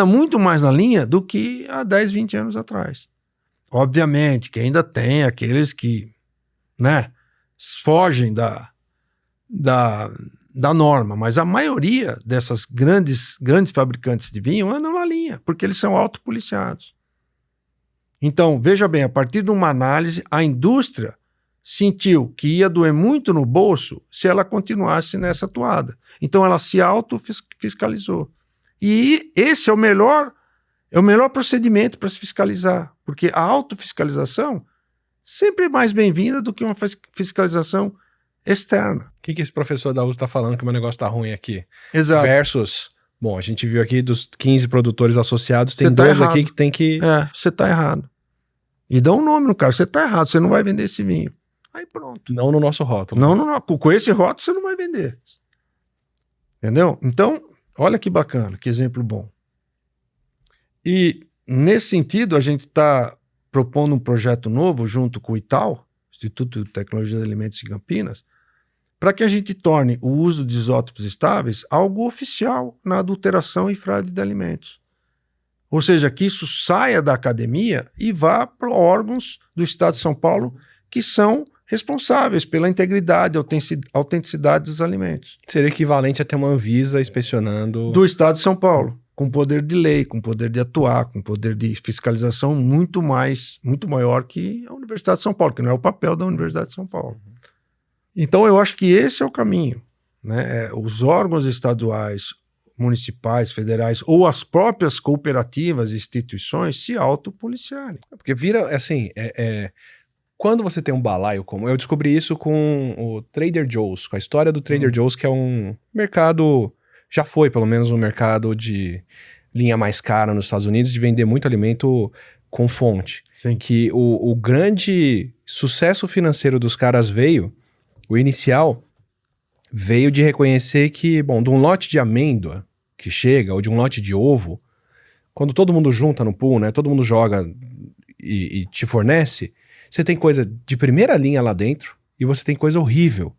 muito mais na linha do que há 10, 20 anos atrás. Obviamente que ainda tem aqueles que, né, fogem da norma, mas a maioria dessas grandes fabricantes de vinho andam na linha, porque eles são autopoliciados. Então, veja bem, a partir de uma análise, a indústria sentiu que ia doer muito no bolso se ela continuasse nessa toada. Então, ela se autofiscalizou. E esse é o melhor É o melhor procedimento para se fiscalizar, porque a autofiscalização sempre é mais bem-vinda do que uma fiscalização externa.
O que esse professor da USP está falando que o meu negócio está ruim aqui?
Exato.
Versus, bom, a gente viu aqui dos 15 produtores associados, tem
Você tá
2
errado.
aqui que tem que...
Você está errado. E dá um nome no cara, você está errado, você não vai vender esse vinho. Aí pronto.
Não no nosso rótulo.
Não, com esse rótulo você não vai vender. Entendeu? Então, olha que bacana, que exemplo bom. E nesse sentido, a gente está propondo um projeto novo junto com o ITAL, Instituto de Tecnologia de Alimentos de Campinas, para que a gente torne o uso de isótopos estáveis algo oficial na adulteração e fraude de alimentos. Ou seja, que isso saia da academia e vá para órgãos do Estado de São Paulo que são responsáveis pela integridade e autenticidade dos alimentos.
Seria equivalente a ter uma Anvisa inspecionando...
Do Estado de São Paulo, com poder de lei, com poder de atuar, com poder de fiscalização muito maior que a Universidade de São Paulo, que não é o papel da Universidade de São Paulo. Então eu acho que esse é o caminho, né? Os órgãos estaduais, municipais, federais ou as próprias cooperativas e instituições se autopoliciarem.
Porque vira, assim, quando você tem um balaio como... Eu descobri isso com o Trader Joe's, com a história do Trader Joe's, que é um mercado... Já foi, pelo menos, um mercado de linha mais cara nos Estados Unidos, de vender muito alimento com fonte.
Sim.
Que o grande sucesso financeiro dos caras o inicial, veio de reconhecer que, bom, de um lote de amêndoa que chega, ou de um lote de ovo, quando todo mundo junta no pool, né, todo mundo joga e te fornece, você tem coisa de primeira linha lá dentro e você tem coisa horrível.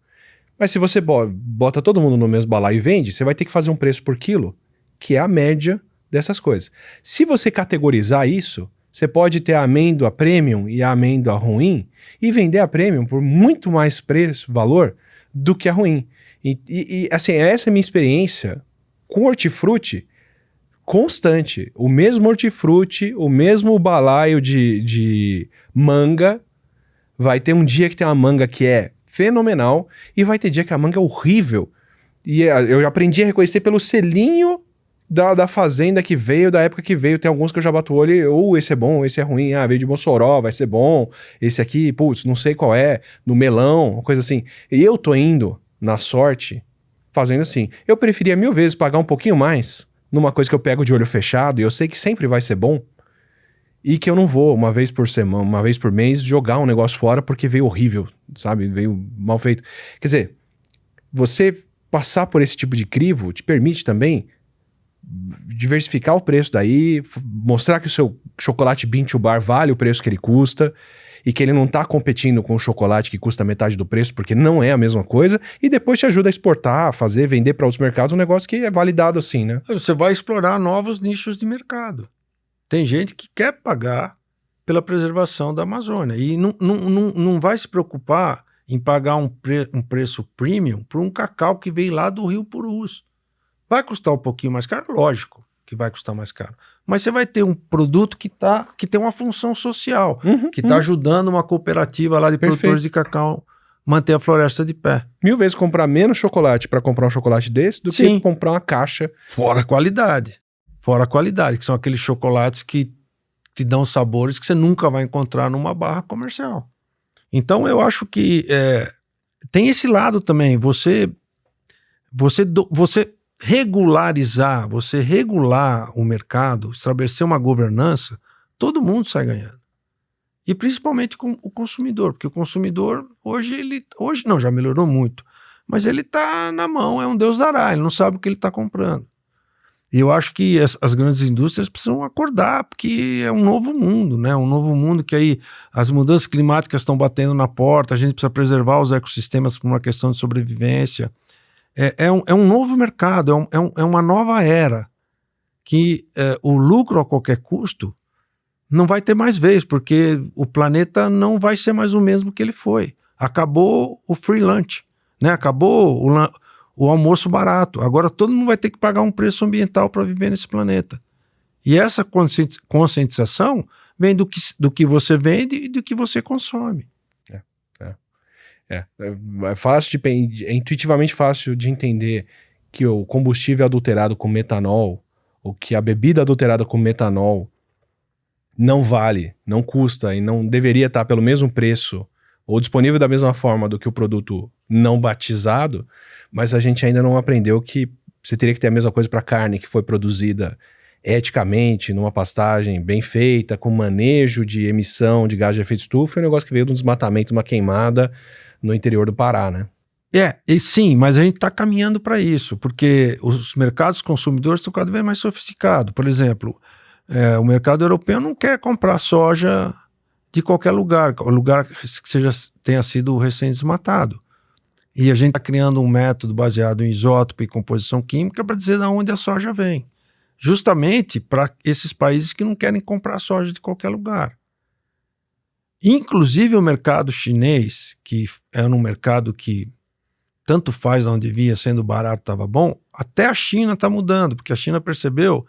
Mas se você bota todo mundo no mesmo balaio e vende, você vai ter que fazer um preço por quilo, que é a média dessas coisas. Se você categorizar isso, você pode ter a amêndoa premium e a amêndoa ruim e vender a premium por muito mais valor do que a ruim. E assim, essa é a minha experiência com hortifruti constante. O mesmo hortifruti, o mesmo balaio de manga, vai ter um dia que tem uma manga que é fenomenal e vai ter dia que a manga é horrível. E eu aprendi a reconhecer pelo selinho da fazenda que veio, da época que veio. Tem alguns que eu já bato o olho e, ou esse é bom, esse é ruim, veio de Mossoró, vai ser bom, esse aqui, putz, não sei qual é, no melão, uma coisa assim. E eu tô indo na sorte, fazendo assim. Eu preferia 1000 vezes pagar um pouquinho mais numa coisa que eu pego de olho fechado e eu sei que sempre vai ser bom, e que eu não vou, uma vez por semana, uma vez por mês, jogar um negócio fora porque veio horrível, sabe? Veio mal feito. Quer dizer, você passar por esse tipo de crivo te permite também diversificar o preço daí, mostrar que o seu chocolate Bean to Bar vale o preço que ele custa e que ele não está competindo com o chocolate que custa metade do preço, porque não é a mesma coisa, e depois te ajuda a exportar, fazer, vender para outros mercados, um negócio que é validado assim, né?
Você vai explorar novos nichos de mercado. Tem gente que quer pagar pela preservação da Amazônia e não vai se preocupar em pagar um preço premium por um cacau que veio lá do Rio Purus. Vai custar um pouquinho mais caro? Lógico que vai custar mais caro. Mas você vai ter um produto que tem uma função social, que está ajudando uma cooperativa lá de produtores de cacau manter a floresta de pé.
1000 vezes comprar menos chocolate para comprar um chocolate desse do que comprar uma caixa.
Fora a qualidade. Fora a qualidade, que são aqueles chocolates que te dão sabores que você nunca vai encontrar numa barra comercial. Então eu acho que tem esse lado também. Você regularizar, você regular o mercado, estabelecer uma governança, todo mundo sai ganhando. E principalmente com o consumidor, porque o consumidor hoje não, já melhorou muito, mas ele está na mão, é um Deus dará, ele não sabe o que ele está comprando. E eu acho que as grandes indústrias precisam acordar, porque é um novo mundo, né? Um novo mundo que aí as mudanças climáticas estão batendo na porta, a gente precisa preservar os ecossistemas por uma questão de sobrevivência. É um novo mercado, é uma nova era, que o lucro a qualquer custo não vai ter mais vez, porque o planeta não vai ser mais o mesmo que ele foi. Acabou o free lunch, né? Acabou o almoço barato. Agora todo mundo vai ter que pagar um preço ambiental para viver nesse planeta. E essa conscientização vem do que você vende e do que você consome.
É fácil é intuitivamente fácil de entender que o combustível adulterado com metanol ou que a bebida adulterada com metanol não vale, não custa e não deveria estar pelo mesmo preço ou disponível da mesma forma do que o produto não batizado, mas a gente ainda não aprendeu que você teria que ter a mesma coisa para carne que foi produzida eticamente, numa pastagem bem feita, com manejo de emissão de gás de efeito estufa, é um negócio que veio de um desmatamento, uma queimada no interior do Pará, né?
E sim, mas a gente está caminhando para isso, porque os mercados consumidores estão cada vez mais sofisticados. Por exemplo, o mercado europeu não quer comprar soja de qualquer lugar, o lugar que tenha sido recém-desmatado. E a gente está criando um método baseado em isótopo e composição química para dizer de onde a soja vem. Justamente para esses países que não querem comprar soja de qualquer lugar. Inclusive o mercado chinês, que é um mercado que tanto faz onde via, sendo barato estava bom, até a China está mudando, porque a China percebeu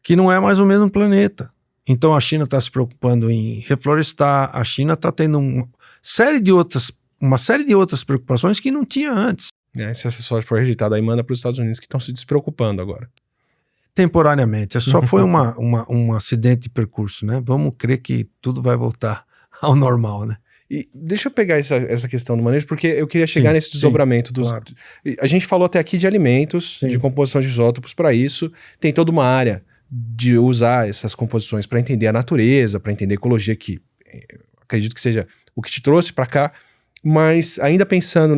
que não é mais o mesmo planeta. Então a China está se preocupando em reflorestar, a China está tendo uma série de outras preocupações que não tinha antes.
Se essa soja for rejeitada, aí manda para os Estados Unidos, que estão se despreocupando agora.
Temporariamente, só foi um acidente de percurso, né? Vamos crer que tudo vai voltar ao normal, né?
E deixa eu pegar essa questão do manejo, porque eu queria chegar nesse desdobramento dos...
Claro.
A gente falou até aqui de alimentos,
Sim.
de composição de isótopos para isso. Tem toda uma área de usar essas composições para entender a natureza, para entender a ecologia, que acredito que seja o que te trouxe para cá. Mas ainda pensando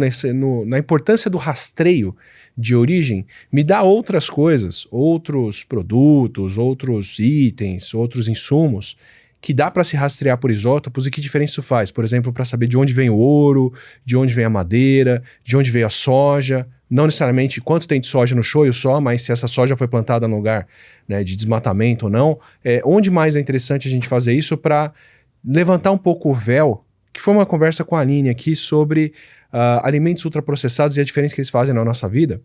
na importância do rastreio de origem, me dá outras coisas, outros produtos, outros itens, outros insumos que dá para se rastrear por isótopos e que diferença isso faz? Por exemplo, para saber de onde vem o ouro, de onde vem a madeira, de onde veio a soja, não necessariamente quanto tem de soja no shoyu só, mas se essa soja foi plantada num lugar, né, de desmatamento ou não. Onde mais é interessante a gente fazer isso para levantar um pouco o véu, que foi uma conversa com a Aline aqui sobre alimentos ultraprocessados e a diferença que eles fazem na nossa vida,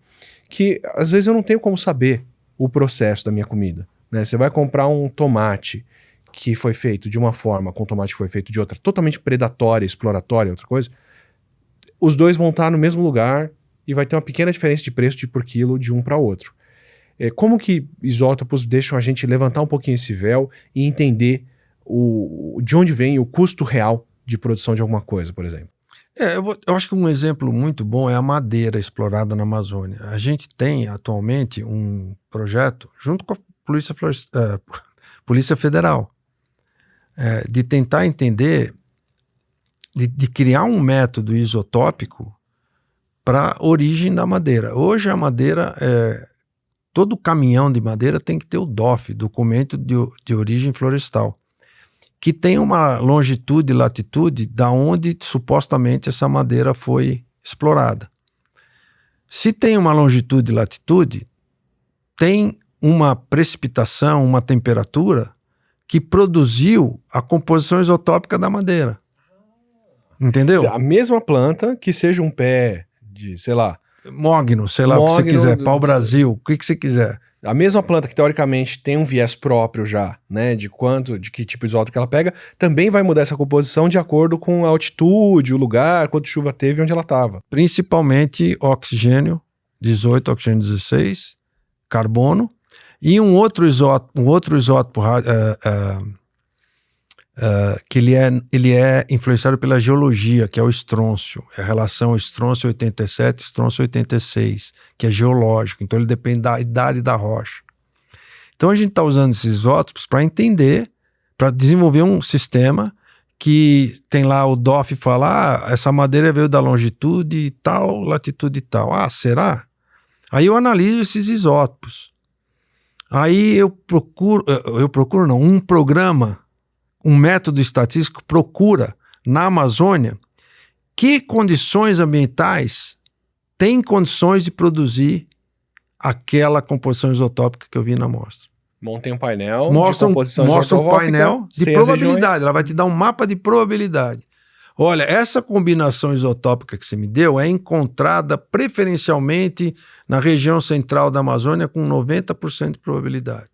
que às vezes eu não tenho como saber o processo da minha comida, né? Você vai comprar um tomate que foi feito de uma forma, com tomate que foi feito de outra, totalmente predatória, exploratória, outra coisa, os dois vão estar no mesmo lugar e vai ter uma pequena diferença de preço por quilo de um para outro. Como que isótopos deixam a gente levantar um pouquinho esse véu e entender de onde vem o custo real de produção de alguma coisa, por exemplo?
Eu acho que um exemplo muito bom é a madeira explorada na Amazônia. A gente tem atualmente um projeto, junto com a Polícia Federal, de tentar entender, de criar um método isotópico para a origem da madeira. Hoje a madeira, todo caminhão de madeira tem que ter o DOF, Documento de Origem Florestal, que tem uma longitude e latitude da onde supostamente essa madeira foi explorada. Se tem uma longitude e latitude, tem uma precipitação, uma temperatura que produziu a composição isotópica da madeira. Entendeu?
A mesma planta, que seja um pé de, sei lá...
Mogno, sei lá o que você quiser, pau-brasil, o que você quiser.
A mesma planta que teoricamente tem um viés próprio já, né, de que tipo de isótopo que ela pega, também vai mudar essa composição de acordo com a altitude, o lugar, quanto chuva teve e onde ela estava.
Principalmente oxigênio 18, oxigênio 16, carbono, e um outro isótopo que ele é influenciado pela geologia, que é o estrôncio, é a relação estrôncio 87, estrôncio 86, que é geológico, então ele depende da idade da rocha. Então a gente está usando esses isótopos para entender, para desenvolver um sistema que tem lá o DOF fala, essa madeira veio da longitude tal, latitude tal. Será? Aí eu analiso esses isótopos. Aí um programa, um método estatístico procura na Amazônia que condições ambientais têm condições de produzir aquela composição isotópica que eu vi na amostra.
Montem um painel
mostra
de composição
mostra um painel de probabilidade. Ela vai te dar um mapa de probabilidade. Olha, essa combinação isotópica que você me deu é encontrada preferencialmente na região central da Amazônia com 90% de probabilidade.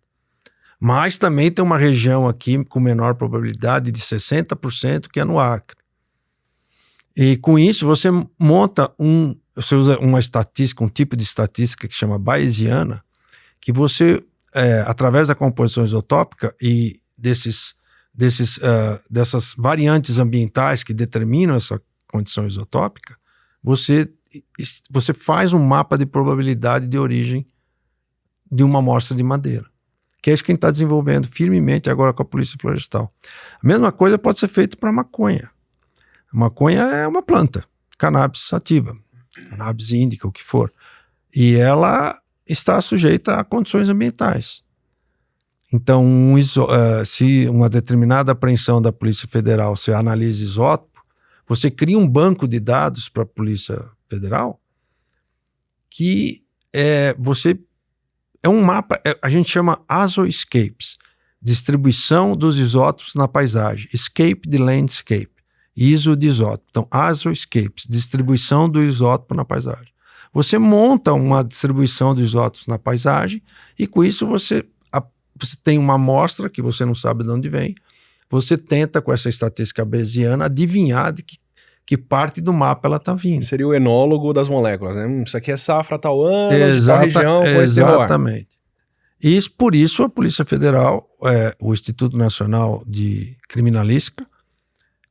Mas também tem uma região aqui com menor probabilidade de 60%, que é no Acre. E com isso você você usa uma estatística, um tipo de estatística que chama bayesiana, que você através da composição isotópica e dessas variantes ambientais que determinam essa condição isotópica, você faz um mapa de probabilidade de origem de uma amostra de madeira, que é isso que a gente está desenvolvendo firmemente agora com a Polícia Florestal. A mesma coisa pode ser feita para maconha. A maconha é uma planta, cannabis sativa, cannabis índica, o que for, e ela está sujeita a condições ambientais. Então, se uma determinada apreensão da Polícia Federal, você analisa isótopo, você cria um banco de dados para a Polícia Federal que é um mapa, a gente chama ASO-Escapes, distribuição dos isótopos na paisagem, escape de landscape, ISO de isótopo. Então, ASO-Escapes, distribuição do isótopo na paisagem. Você monta uma distribuição dos isótopos na paisagem e com isso você tem uma amostra que você não sabe de onde vem, você tenta com essa estatística bayesiana adivinhar de que parte do mapa ela está vindo.
Seria o enólogo das moléculas, né? Isso aqui é safra tal ano, de tal região, com esse terroir.
Exatamente. E por isso a Polícia Federal, o Instituto Nacional de Criminalística,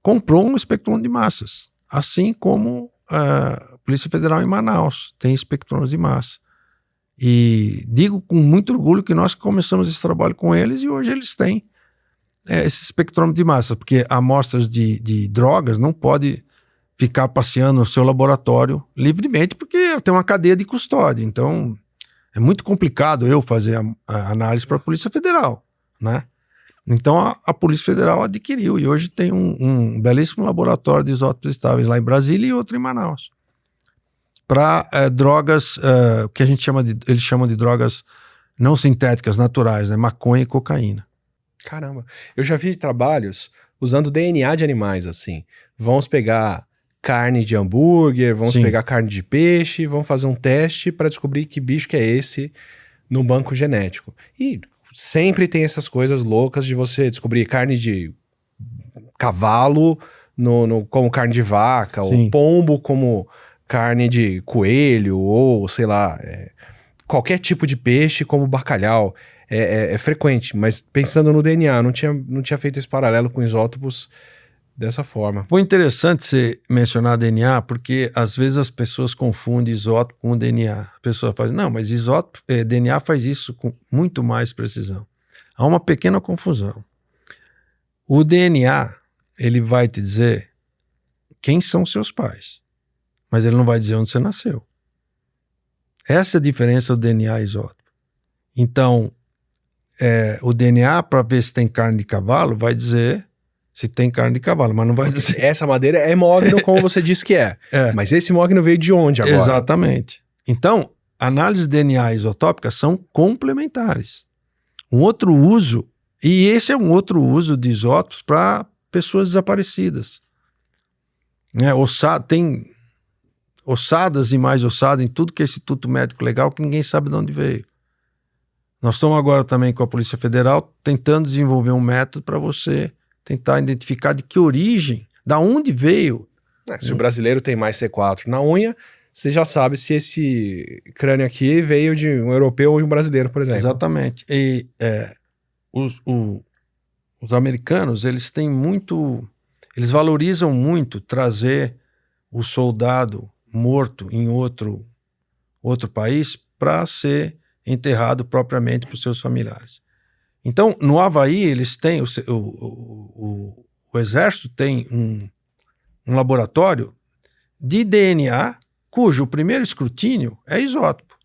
comprou um espectrômetro de massas, assim como a Polícia Federal em Manaus tem espectrômetros de massa. E digo com muito orgulho que nós começamos esse trabalho com eles e hoje eles têm esse espectrômetro de massa, porque amostras de drogas não pode ficar passeando no seu laboratório livremente, porque tem uma cadeia de custódia. Então, é muito complicado eu fazer a análise para a Polícia Federal, né? Então, a Polícia Federal adquiriu e hoje tem um belíssimo laboratório de isótopos estáveis lá em Brasília e outro em Manaus, para drogas que eles chamam de drogas não sintéticas, naturais, né? Maconha e cocaína.
Caramba, eu já vi trabalhos usando DNA de animais, assim. Vamos pegar carne de hambúrguer, vamos pegar carne de peixe, vamos fazer um teste para descobrir que bicho que é esse no banco genético. E sempre tem essas coisas loucas de você descobrir carne de cavalo como carne de vaca, ou pombo como carne de coelho, ou sei lá, qualquer tipo de peixe como bacalhau. É frequente, mas pensando no DNA, não tinha feito esse paralelo com isótopos dessa forma.
Foi interessante você mencionar DNA, porque às vezes as pessoas confundem isótopo com DNA. A pessoa fala, não, mas DNA faz isso com muito mais precisão. Há uma pequena confusão. O DNA, ele vai te dizer quem são seus pais, mas ele não vai dizer onde você nasceu. Essa é a diferença do DNA e isótopo. Então, o DNA, para ver se tem carne de cavalo, vai dizer se tem carne de cavalo, mas não vai dizer.
Essa madeira é mogno, como você disse que é. Mas esse mogno veio de onde agora?
Exatamente. Então, análises de DNA isotópicas são complementares. Um outro uso, e esse é um outro uso de isótopos para pessoas desaparecidas. Tem ossadas e mais ossadas em tudo que é Instituto Médico Legal que ninguém sabe de onde veio. Nós estamos agora também com a Polícia Federal tentando desenvolver um método para você tentar identificar de que origem, da onde veio.
Se o brasileiro tem mais C4 na unha, você já sabe se esse crânio aqui veio de um europeu ou de um brasileiro, por exemplo.
Exatamente. E os americanos, eles valorizam muito trazer o soldado morto em outro país para ser enterrado propriamente por seus familiares. Então, no Havaí, eles têm, o Exército tem um laboratório de DNA, cujo primeiro escrutínio é isótopo.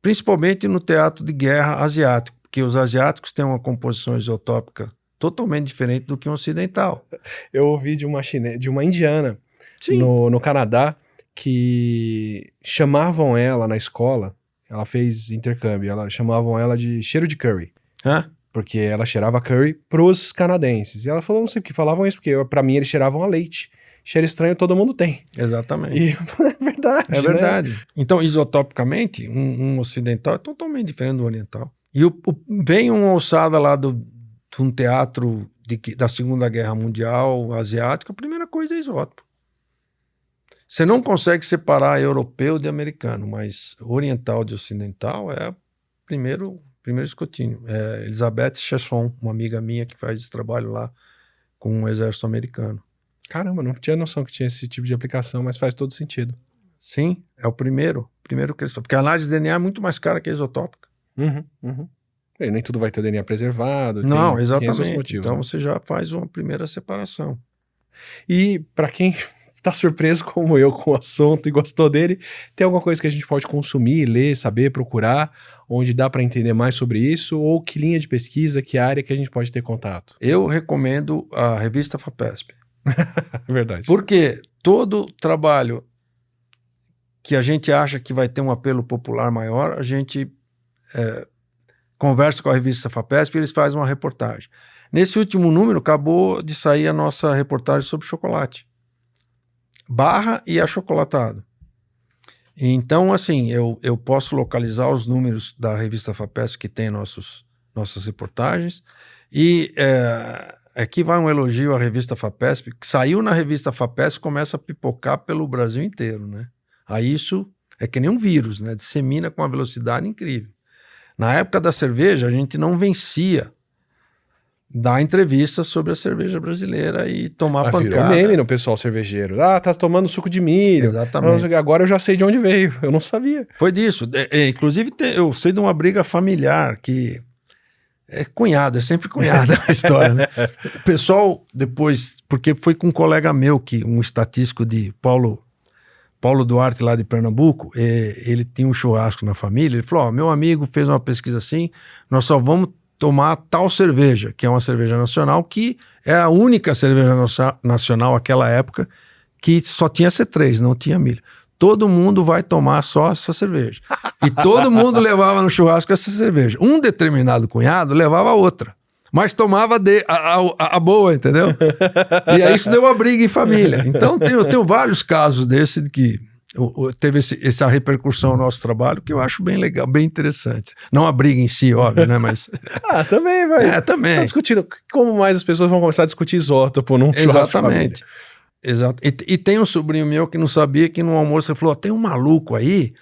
Principalmente no teatro de guerra asiático, porque os asiáticos têm uma composição isotópica totalmente diferente do que um ocidental.
Eu ouvi de uma indiana no Canadá que chamavam ela na escola. Ela fez intercâmbio, chamavam ela de cheiro de curry. Porque ela cheirava curry pros canadenses. E ela falou, não sei por que falavam isso, porque pra mim eles cheiravam a leite. Cheiro estranho todo mundo tem.
Exatamente.
E é verdade.
É verdade. Né? Então, isotopicamente, um ocidental é totalmente diferente do oriental. E vem uma ossada lá de um teatro da Segunda Guerra Mundial asiático, a primeira coisa é isótopo. Você não consegue separar europeu de americano, mas oriental de ocidental é primeiro escrutínio. Elizabeth Chesson, uma amiga minha que faz esse trabalho lá com o exército americano.
Caramba, não tinha noção que tinha esse tipo de aplicação, mas faz todo sentido.
Sim, é o primeiro que eles fazem. Porque a análise de DNA é muito mais cara que a isotópica.
E nem tudo vai ter DNA preservado.
Não,
tem
exatamente.
esses motivos,
Então
né?
você já faz uma primeira separação.
E para quem tá surpreso como eu com o assunto e gostou dele, tem alguma coisa que a gente pode consumir, ler, saber, procurar, onde dá para entender mais sobre isso, ou que linha de pesquisa, que área que a gente pode ter contato?
Eu recomendo a revista FAPESP.
É verdade.
Porque todo trabalho que a gente acha que vai ter um apelo popular maior, a gente conversa com a revista FAPESP e eles fazem uma reportagem. Nesse último número, acabou de sair a nossa reportagem sobre chocolate. Barra e achocolatado. Então, assim, eu posso localizar os números da revista FAPESP que tem nossas reportagens. E aqui vai um elogio à revista FAPESP, que saiu na revista FAPESP e começa a pipocar pelo Brasil inteiro, né? Aí isso é que nem um vírus, né? Dissemina com uma velocidade incrível. Na época da cerveja, a gente não vencia dar entrevista sobre a cerveja brasileira e tomar pancada.
Virou meme no pessoal cervejeiro. Ah, tá tomando suco de milho.
Exatamente.
Agora eu já sei de onde veio. Eu não sabia.
Foi disso. Inclusive, eu sei de uma briga familiar que... É cunhado, é sempre cunhado a história, né? O pessoal depois... Porque foi com um colega meu, um estatístico de Paulo Duarte, lá de Pernambuco, ele tinha um churrasco na família, ele falou, meu amigo fez uma pesquisa assim, nós só vamos tomar tal cerveja, que é uma cerveja nacional, que é a única cerveja nacional naquela época que só tinha C3, não tinha milho. Todo mundo vai tomar só essa cerveja. E todo mundo levava no churrasco essa cerveja. Um determinado cunhado levava outra, mas tomava a boa, entendeu? E aí isso deu uma briga em família. Então eu tenho vários casos desse de que teve essa repercussão no nosso trabalho, que eu acho bem legal, bem interessante. Não a briga em si, óbvio, né? Mas...
também, vai.
Também.
Tá discutindo como mais as pessoas vão começar a discutir isótopo num churrasco de família.
Exato. E tem um sobrinho meu que não sabia, que no almoço ele falou, tem um maluco aí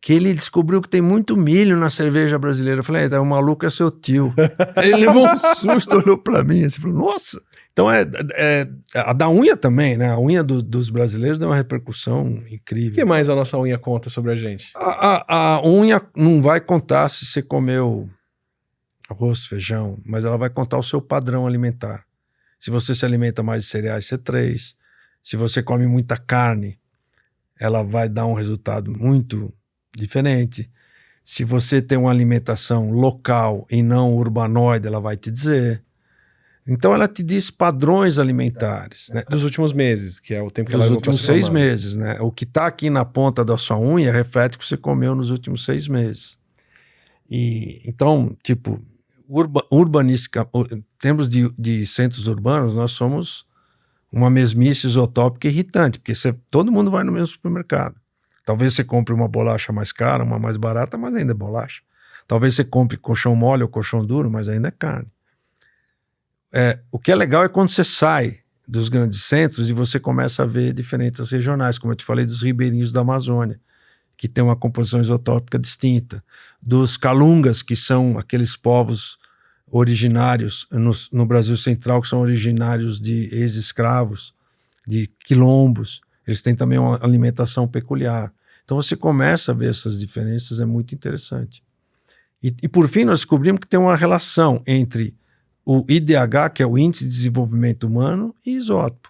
que ele descobriu que tem muito milho na cerveja brasileira. Eu falei, o maluco é seu tio. Ele levou um susto, olhou pra mim e falou, nossa... Então a da unha também, né? A unha dos brasileiros deu uma repercussão incrível.
O que mais a nossa unha conta sobre a gente?
A unha não vai contar se você comeu arroz, feijão, mas ela vai contar o seu padrão alimentar. Se você se alimenta mais de cereais, C3. Se você come muita carne, ela vai dar um resultado muito diferente. Se você tem uma alimentação local e não urbanoide, ela vai te dizer. Então ela te diz padrões alimentares, né?
Dos últimos meses, que é o tempo que ela
dos
levou pra
últimos
se
6
formar.
meses, né? O que está aqui na ponta da sua unha reflete o que você comeu nos últimos 6 meses. E então, tipo, urbanística, em termos de centros urbanos, nós somos uma mesmice isotópica irritante, porque todo mundo vai no mesmo supermercado. Talvez você compre uma bolacha mais cara, uma mais barata, mas ainda é bolacha. Talvez você compre colchão mole ou colchão duro, mas ainda é carne. O que é legal é quando você sai dos grandes centros e você começa a ver diferenças regionais, como eu te falei dos ribeirinhos da Amazônia, que tem uma composição isotópica distinta, dos calungas, que são aqueles povos originários no Brasil Central, que são originários de ex-escravos, de quilombos, eles têm também uma alimentação peculiar. Então você começa a ver essas diferenças, é muito interessante. E por fim nós descobrimos que tem uma relação entre o IDH, que é o Índice de Desenvolvimento Humano, e isótopo.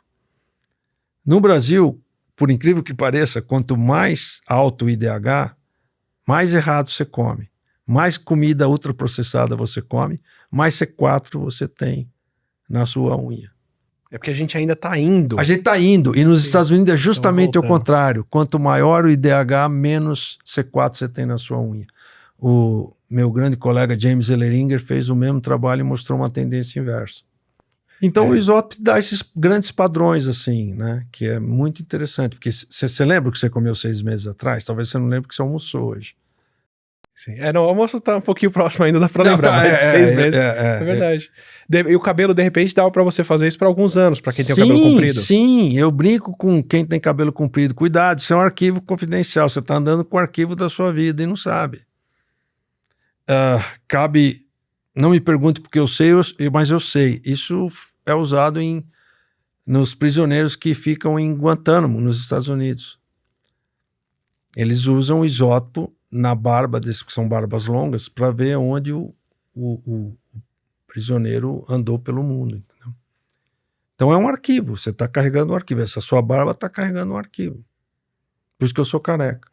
No Brasil, por incrível que pareça, quanto mais alto o IDH, mais errado você come. Mais comida ultraprocessada você come, mais C4 você tem na sua unha.
É porque a gente ainda está indo.
A gente está indo, e nos Estados Unidos é justamente o contrário. Quanto maior o IDH, menos C4 você tem na sua unha. O meu grande colega James Elleringer fez o mesmo trabalho e mostrou uma tendência inversa. Então o isótopo dá esses grandes padrões, assim, né? Que é muito interessante, porque você lembra o que você comeu 6 meses atrás? Talvez você não lembre o que você almoçou hoje.
Sim. No almoço tá um pouquinho próximo ainda, dá pra lembrar, mas 6 meses, é verdade. E o cabelo, de repente, dava pra você fazer isso por alguns anos, pra quem tem o cabelo comprido.
Sim, eu brinco com quem tem cabelo comprido. Cuidado, isso é um arquivo confidencial, você tá andando com o arquivo da sua vida e não sabe. cabe... Não me pergunte porque eu sei, mas eu sei. Isso é usado nos prisioneiros que ficam em Guantánamo, nos Estados Unidos. Eles usam isótopo na barba, que são barbas longas, para ver onde o prisioneiro andou pelo mundo. Entendeu? Então é um arquivo, você está carregando um arquivo. Essa sua barba está carregando um arquivo. Por isso que eu sou careca.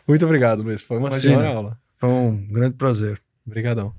Muito obrigado, Luiz. Foi uma senhora aula.
Foi um grande prazer.
Obrigadão.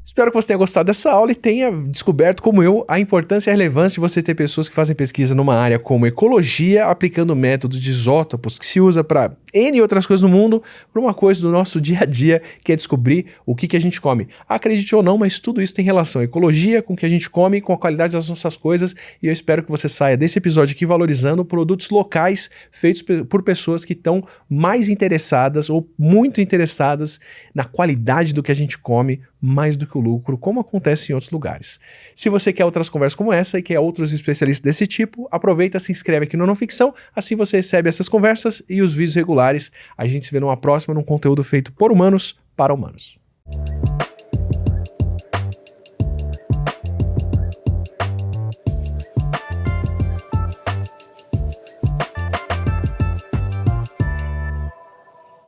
Espero que você tenha gostado dessa aula e tenha descoberto, como eu, a importância e a relevância de você ter pessoas que fazem pesquisa numa área como ecologia, aplicando métodos de isótopos que se usa para N outras coisas no mundo, para uma coisa do nosso dia a dia, que é descobrir o que a gente come. Acredite ou não, mas tudo isso tem relação. Ecologia com o que a gente come, com a qualidade das nossas coisas, e eu espero que você saia desse episódio aqui valorizando produtos locais feitos por pessoas que estão mais interessadas ou muito interessadas na qualidade do que a gente come, mais do que o lucro, como acontece em outros lugares. Se você quer outras conversas como essa e quer outros especialistas desse tipo, aproveita, se inscreve aqui no Não Ficção, assim você recebe essas conversas e os vídeos regulares. A gente se vê numa próxima, num conteúdo feito por humanos para humanos.